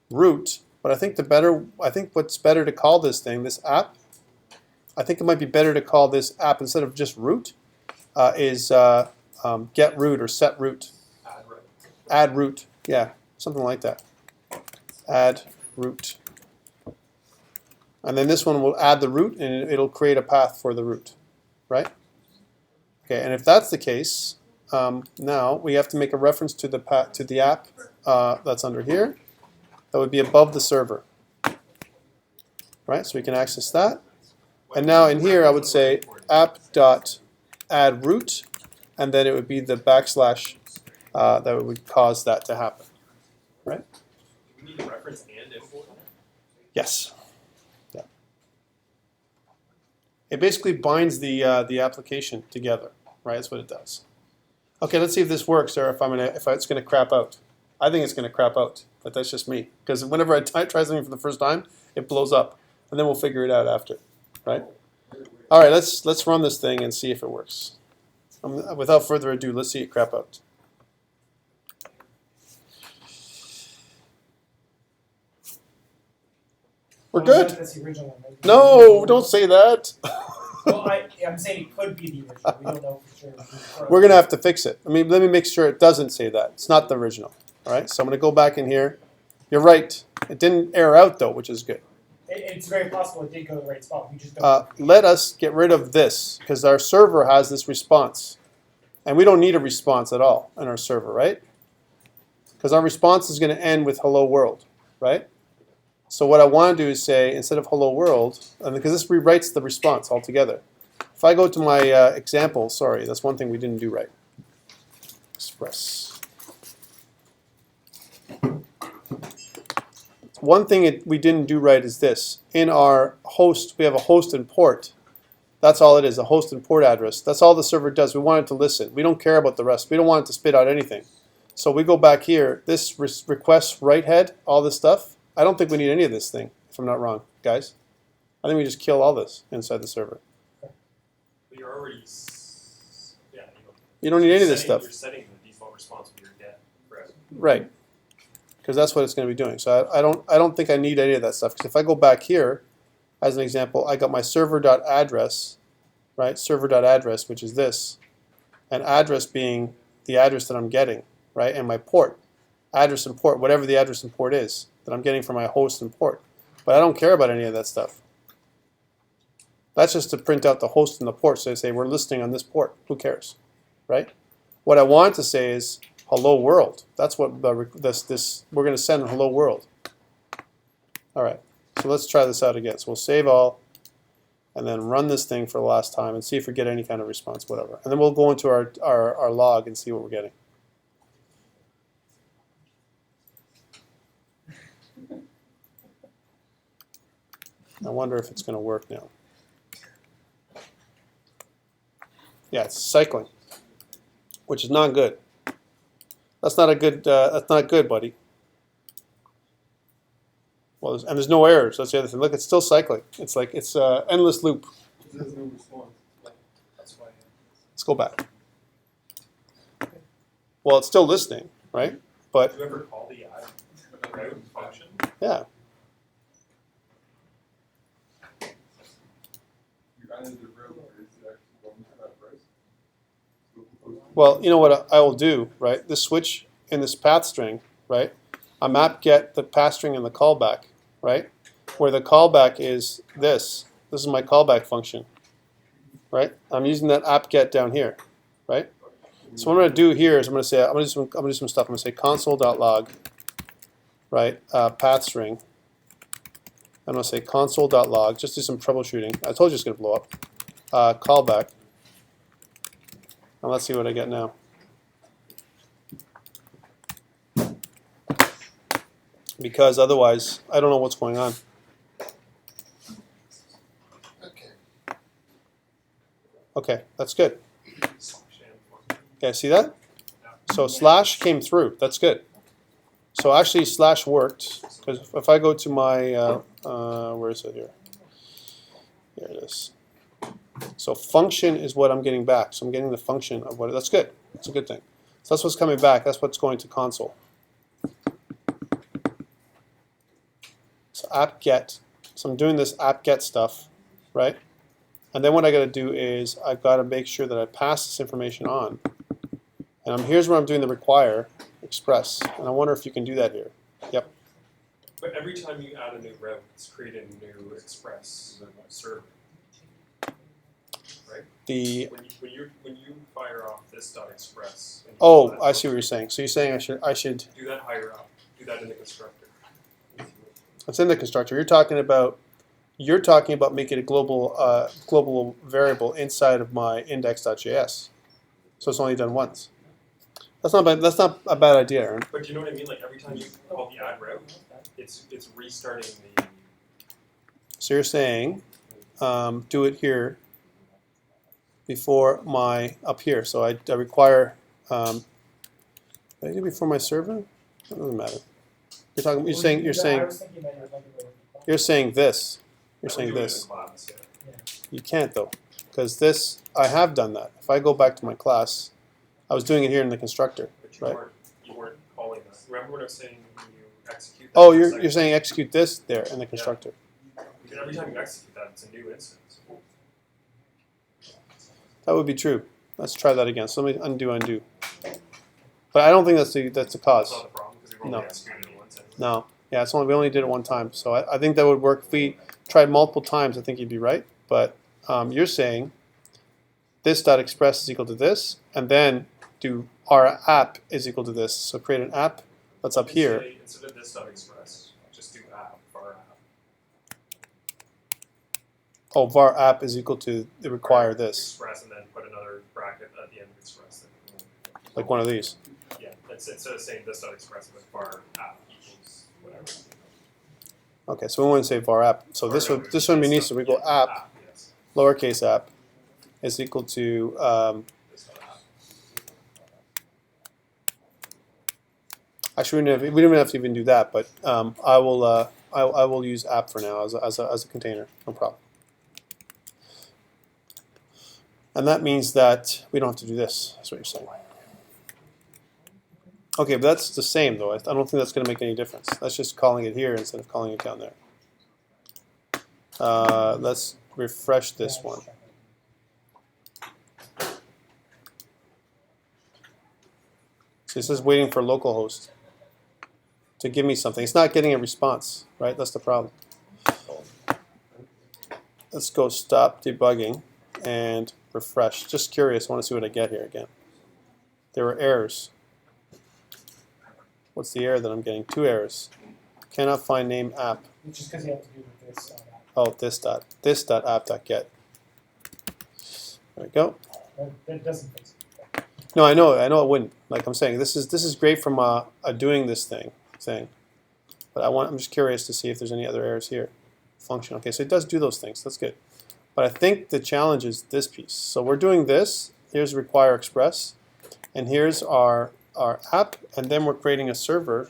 root, but I think what's better to call this thing, this app, I think it might be better to call this app instead of just root, is get root or set root. Add root, yeah, something like that. Add root. And then this one will add the root, and it'll create a path for the root, right? Okay, and if that's the case, now we have to make a reference to the app that's under here. That would be above the server, right? So we can access that. And now in here, I would say app.addRoot, and then it would be the backslash that would cause that to happen, right? Do we need to reference and import? Yes. Yeah. It basically binds the application together, right? That's what it does. Okay, let's see if this works, or if it's going to crap out. I think it's going to crap out, but that's just me. Because whenever I try something for the first time, it blows up, and then we'll figure it out after, right? All right, let's run this thing and see if it works. Without further ado, let's see it crap out. We're good. That's the original one, right? No, don't say that. Well, I'm saying it could be the original. We don't know for sure. We're going to have to fix it. Let me make sure it doesn't say that. It's not the original. All right, so I'm going to go back in here. You're right. It didn't error out, though, which is good. It's very possible it did go to the right spot. We just don't. Let us get rid of this, because our server has this response. And we don't need a response at all in our server, right? Because our response is going to end with hello world, right? So what I want to do is say, instead of hello world, and because this rewrites the response altogether. If I go to my example, sorry, that's one thing we didn't do right. Express. One thing we didn't do right is this. In our host, we have a host and port. That's all it is, a host and port address. That's all the server does. We want it to listen. We don't care about the rest. We don't want it to spit out anything. So we go back here. This request write head, all this stuff. I don't think we need any of this thing, if I'm not wrong, guys. I think we just kill all this inside the server. But you're already, You don't need any of this stuff. You're setting the default response with your get, correct? Right, because that's what it's going to be doing. So I don't think I need any of that stuff. Because if I go back here, as an example, I got my server.address, right? Server.address, which is this, and address being the address that I'm getting, right? And my port, address and port, whatever the address and port is that I'm getting from my host and port. But I don't care about any of that stuff. That's just to print out the host and the port. So they say we're listening on this port. Who cares, right? What I want to say is hello world. That's what we're going to send hello world. All right. So let's try this out again. So we'll save all, and then run this thing for the last time and see if we get any kind of response, whatever. And then we'll go into our log and see what we're getting. I wonder if it's going to work now. Yeah, it's cycling, which is not good. That's not a good. That's not good, buddy. Well, and there's no errors. That's the other thing. Look, it's still cycling. It's like it's an endless loop. There's no response. That's why. Let's go back. Well, it's still listening, right? But Do you ever call the add route function? yeah, You added the row, is it actually going to that price? well, you know what I will do, right? This switch in this path string, right? I map get the path string and the callback, right? Where the callback is this. This is my callback function, right? I'm using that app get down here, right? So what I'm going to do here is I'm going to say I'm going to do some stuff. I'm going to say console.log, right? Path string. I'm going to say console.log. Just do some troubleshooting. I told you it's going to blow up. Callback. And let's see what I get now. Because otherwise, I don't know what's going on. Okay. Okay, that's good. Okay, see that? So slash came through. That's good. So actually slash worked. Because if I go to my, where is it here? Here it is. So function is what I'm getting back. So I'm getting the function of what, that's good. That's a good thing. So that's what's coming back. That's what's going to console. So app get. So I'm doing this app get stuff, right? And then what I got to do is I've got to make sure that I pass this information on. And here's where I'm doing the require express. And I wonder if you can do that here. Yep. But every time you add a new route, it's creating a new express server. Right? The When you fire off this .express. And you oh, call that I see what function, you're saying. So you're saying I should. do that higher up. Do that in the constructor. It's in the constructor. You're talking about making a global variable inside of my index.js. So it's only done once. That's not bad. That's not a bad idea, Aaron. But you know what I mean? Like every time you call the add route, it's restarting the. So you're saying do it here before my up here. So I require. Did I do it before my server? It doesn't matter. You're talking. You're saying. You're I saying. was thinking that You're saying this. You're I would saying do it in this. the class, yeah. You can't though, because this I have done that. If I go back to my class, I was doing it here in the constructor, But right? you weren't calling that. Remember what I was saying when you execute that? Oh, for a you're second? saying execute this there in the constructor. Because every time you execute that, it's a new instance. That would be true. Let's try that again. So let me undo. But I don't think that's the That's cause. not the problem because we've only No. executed it once. Anyway. No. Yeah, we only did it one time. So I think that would work. If we tried multiple times, I think you'd be right. But you're saying this dot express is equal to this, and then do our app is equal to this. So create an app that's up here. Say, instead of this .express, just do app, var app. Oh, var app is equal to the require this, Express and then put another bracket at the end of express. like one of these. Yeah, that's instead of saying this .express with var app equals whatever. Okay, so we want to say var app. So Or this no, would be neat. So we go yeah, app, yes, lowercase app, is equal to this .app. actually we don't even have to even do that, but I will use app for now as a container, no problem. And that means that we don't have to do this. That's what you're saying. Okay, but that's the same though. I don't think that's going to make any difference. That's just calling it here instead of calling it down there. Let's refresh this one. So it says waiting for localhost to give me something. It's not getting a response, right? That's the problem. Let's go stop debugging and refresh. Just curious, I want to see what I get here again. There were errors. What's the error that I'm getting? 2 errors. Cannot find name app. Which is because you have to do with this. Oh, this dot app dot get. There we go. That doesn't fix it. No, I know it wouldn't. Like I'm saying, this is great from a doing this thing. But I'm just curious to see if there's any other errors here. Function. Okay, so it does do those things. That's good. But I think the challenge is this piece. So we're doing this. Here's require express, and here's our our app, and then we're creating a server.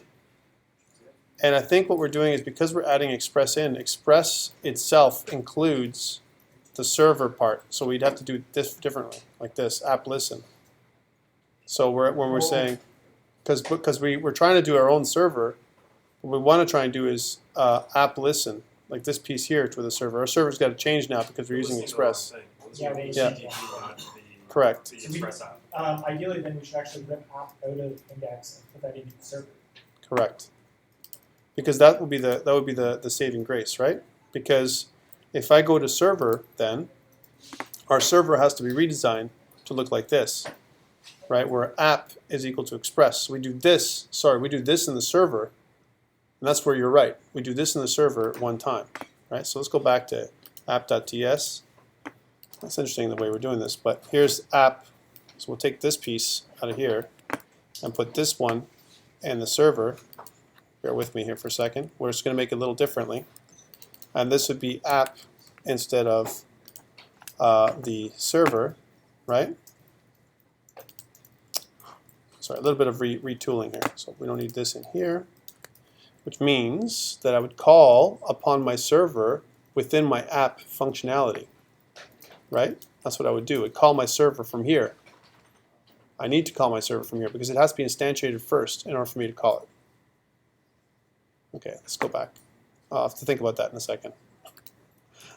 And I think what we're doing is, because we're adding Express in, Express itself includes the server part. So we'd have to do this differently, like this, app listen. So when we're saying, because we're trying to do our own server, what we want to try and do is app listen, like this piece here to the server. Our server's got to change now because we're using Express. Yeah, the Yeah. HTTP. Not the, Correct. the Express app. Ideally, then we should actually rip app out of index and put that into the server. Correct. Because that would be the saving grace, right? Because if I go to server, then our server has to be redesigned to look like this, right? Where app is equal to Express. So we do this. Sorry, we do this in the server, and that's where you're right. We do this in the server one time, right? So let's go back to app.ts. That's interesting the way we're doing this, but here's app. So we'll take this piece out of here and put this one in the server. Bear with me here for a second. We're just going to make it a little differently. And this would be app instead of the server, right? Sorry, a little bit of retooling here. So we don't need this in here, which means that I would call upon my server within my app functionality, right? That's what I would do. I'd call my server from here. I need to call my server from here because it has to be instantiated first in order for me to call it. Okay, let's go back. I'll have to think about that in a second.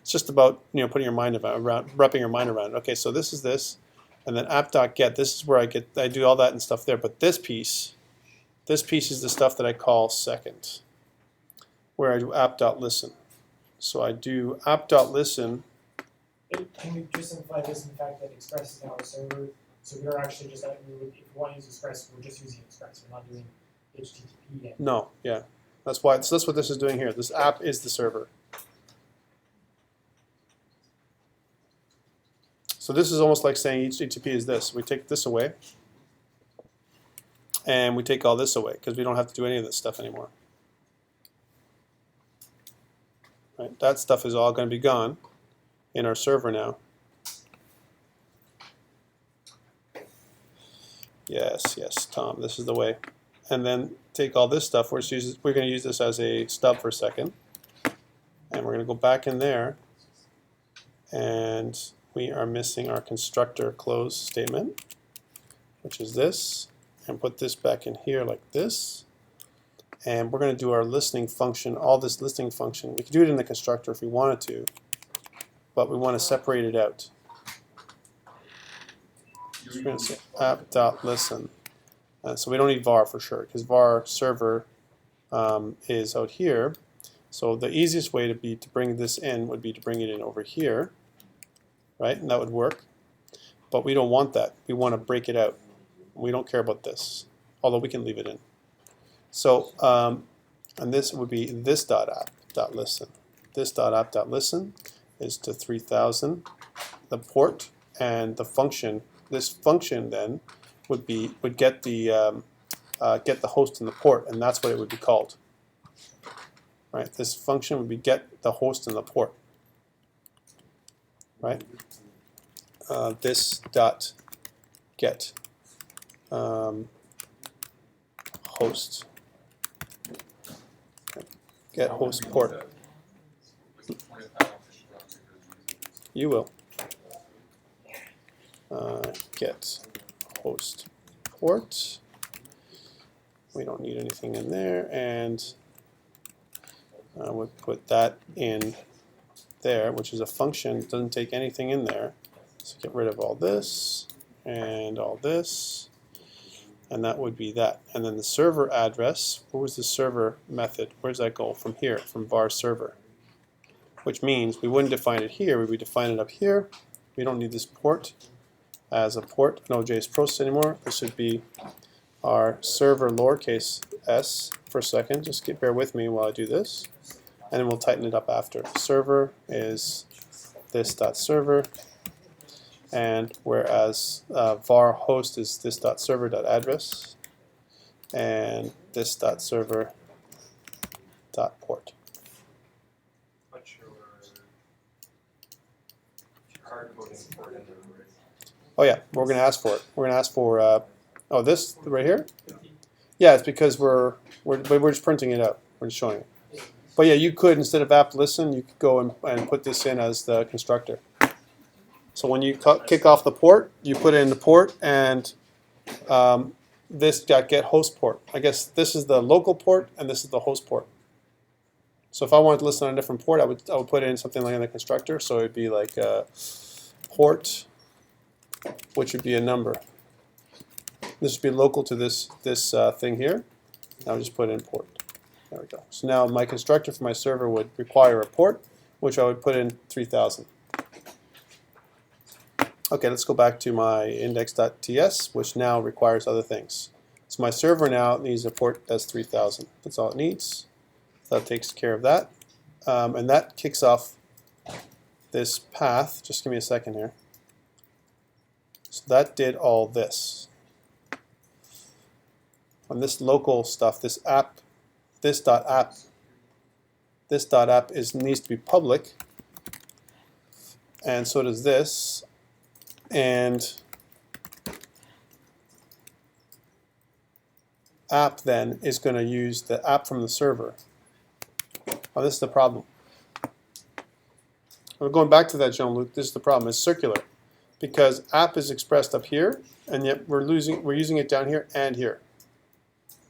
It's just about putting your mind around, wrapping your mind around it. Okay, so this is this, and then app.get. This is where I do all that and stuff there. But this piece is the stuff that I call second, where I do app.listen. So I do app.listen. Can we just simplify this in the fact that Express is now a server? So we're actually just, if we want to use Express, we're just using Express. We're not doing HTTP yet. No, yeah. That's why. So that's what this is doing here. This app is the server. So this is almost like saying HTTP is this. We take this away, and we take all this away because we don't have to do any of this stuff anymore. Right? That stuff is all going to be gone in our server now. Yes, yes, Tom. This is the way. And then take all this stuff. We're going to use this as a stub for a second. And we're going to go back in there. And we are missing our constructor close statement, which is this. And put this back in here like this. And we're going to do our listening function, all this listening function. We could do it in the constructor if we wanted to, but we want to separate it out. So we're going to say app.listen. So we don't need var for sure, because var server is out here. So the easiest way to bring this in would be to bring it in over here, right? And that would work. But we don't want that. We want to break it out. We don't care about this, although we can leave it in. So, and this would be this.app.listen. This.app.listen is to 3000, the port, and the function. This function then would get the host and the port, and that's what it would be called. Right? This function would be get the host and the port. Right? This dot get host. Get host port. You will. Get host port. We don't need anything in there, and we'll put that in there, which is a function. It doesn't take anything in there. So get rid of all this and all this, and that would be that. And then the server address. What was the server method? Where does that go? From here, from var server. Which means we wouldn't define it here. We would define it up here. We don't need this port as a port in OJS process anymore. This would be our server lowercase s for a second. Just bear with me while I do this, and then we'll tighten it up after. Server is this.server, and whereas var host is this.server.address, and this.server.port. But your hard coding port in there, right? Oh yeah, we're going to ask for it. We're going to ask for Oh, this right here? Yeah, it's because we're just printing it out. We're just showing it. But yeah, you could, instead of app listen, you could go and put this in as the constructor. So when you kick off the port, you put in the port, and this got get host port. I guess this is the local port, and this is the host port. So if I wanted to listen on a different port, I would put in something like in the constructor. So it'd be like port, which would be a number. This would be local to this thing here. I would just put in port. There we go. So now my constructor for my server would require a port, which I would put in 3000. Okay, let's go back to my index.ts, which now requires other things. So my server now needs a port that's 3000. That's all it needs. So that takes care of that. And that kicks off this path. Just give me a second here. So that did all this. On this local stuff, this app, this.app needs to be public, and so does this. And app then is going to use the app from the server. Oh, this is the problem. We're going back to that, Jean-Luc. This is the problem. It's circular because app is expressed up here, and yet we're using it down here and here.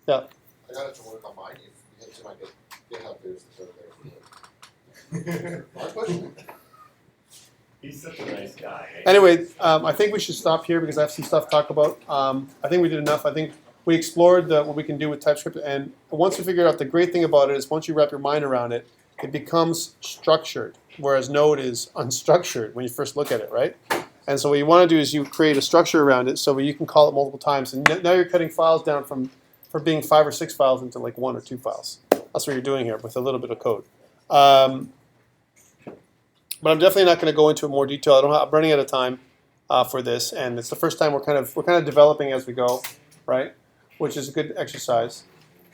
Yeah. I got it to work on mine. If you hit to my GitHub, there's the code there. My question. He's such a nice guy. Eh? Anyway, I think we should stop here because I have some stuff to talk about. I think we did enough. I think we explored what we can do with TypeScript, and once we figured out, the great thing about it is once you wrap your mind around it, it becomes structured, whereas Node is unstructured when you first look at it, right? And so what you want to do is you create a structure around it so you can call it multiple times, and now you're cutting files down from being 5 or 6 files into like 1 or 2 files. That's what you're doing here with a little bit of code. But I'm definitely not going to go into more detail. I'm running out of time for this, and it's the first time we're kind of developing as we go, right? Which is a good exercise.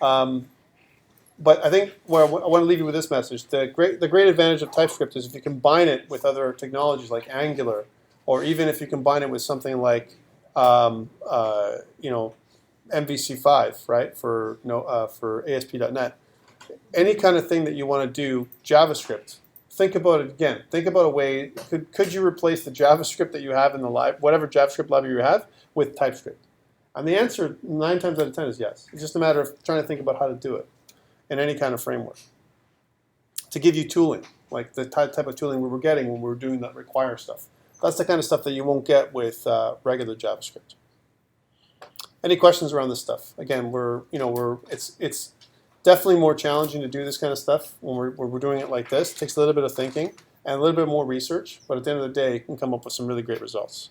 But I think I want to leave you with this message: the great advantage of TypeScript is if you combine it with other technologies like Angular, or even if you combine it with something like MVC5, right, for ASP.NET. Any kind of thing that you want to do, JavaScript. Think about it again. Think about a way. Could you replace the JavaScript that you have in the whatever JavaScript library you have with TypeScript? And the answer 9 times out of 10 is yes. It's just a matter of trying to think about how to do it in any kind of framework. To give you tooling, like the type of tooling we were getting when we were doing that require stuff. That's the kind of stuff that you won't get with regular JavaScript. Any questions around this stuff? Again, it's definitely more challenging to do this kind of stuff when we're doing it like this. It takes a little bit of thinking and a little bit more research, but at the end of the day, you can come up with some really great results.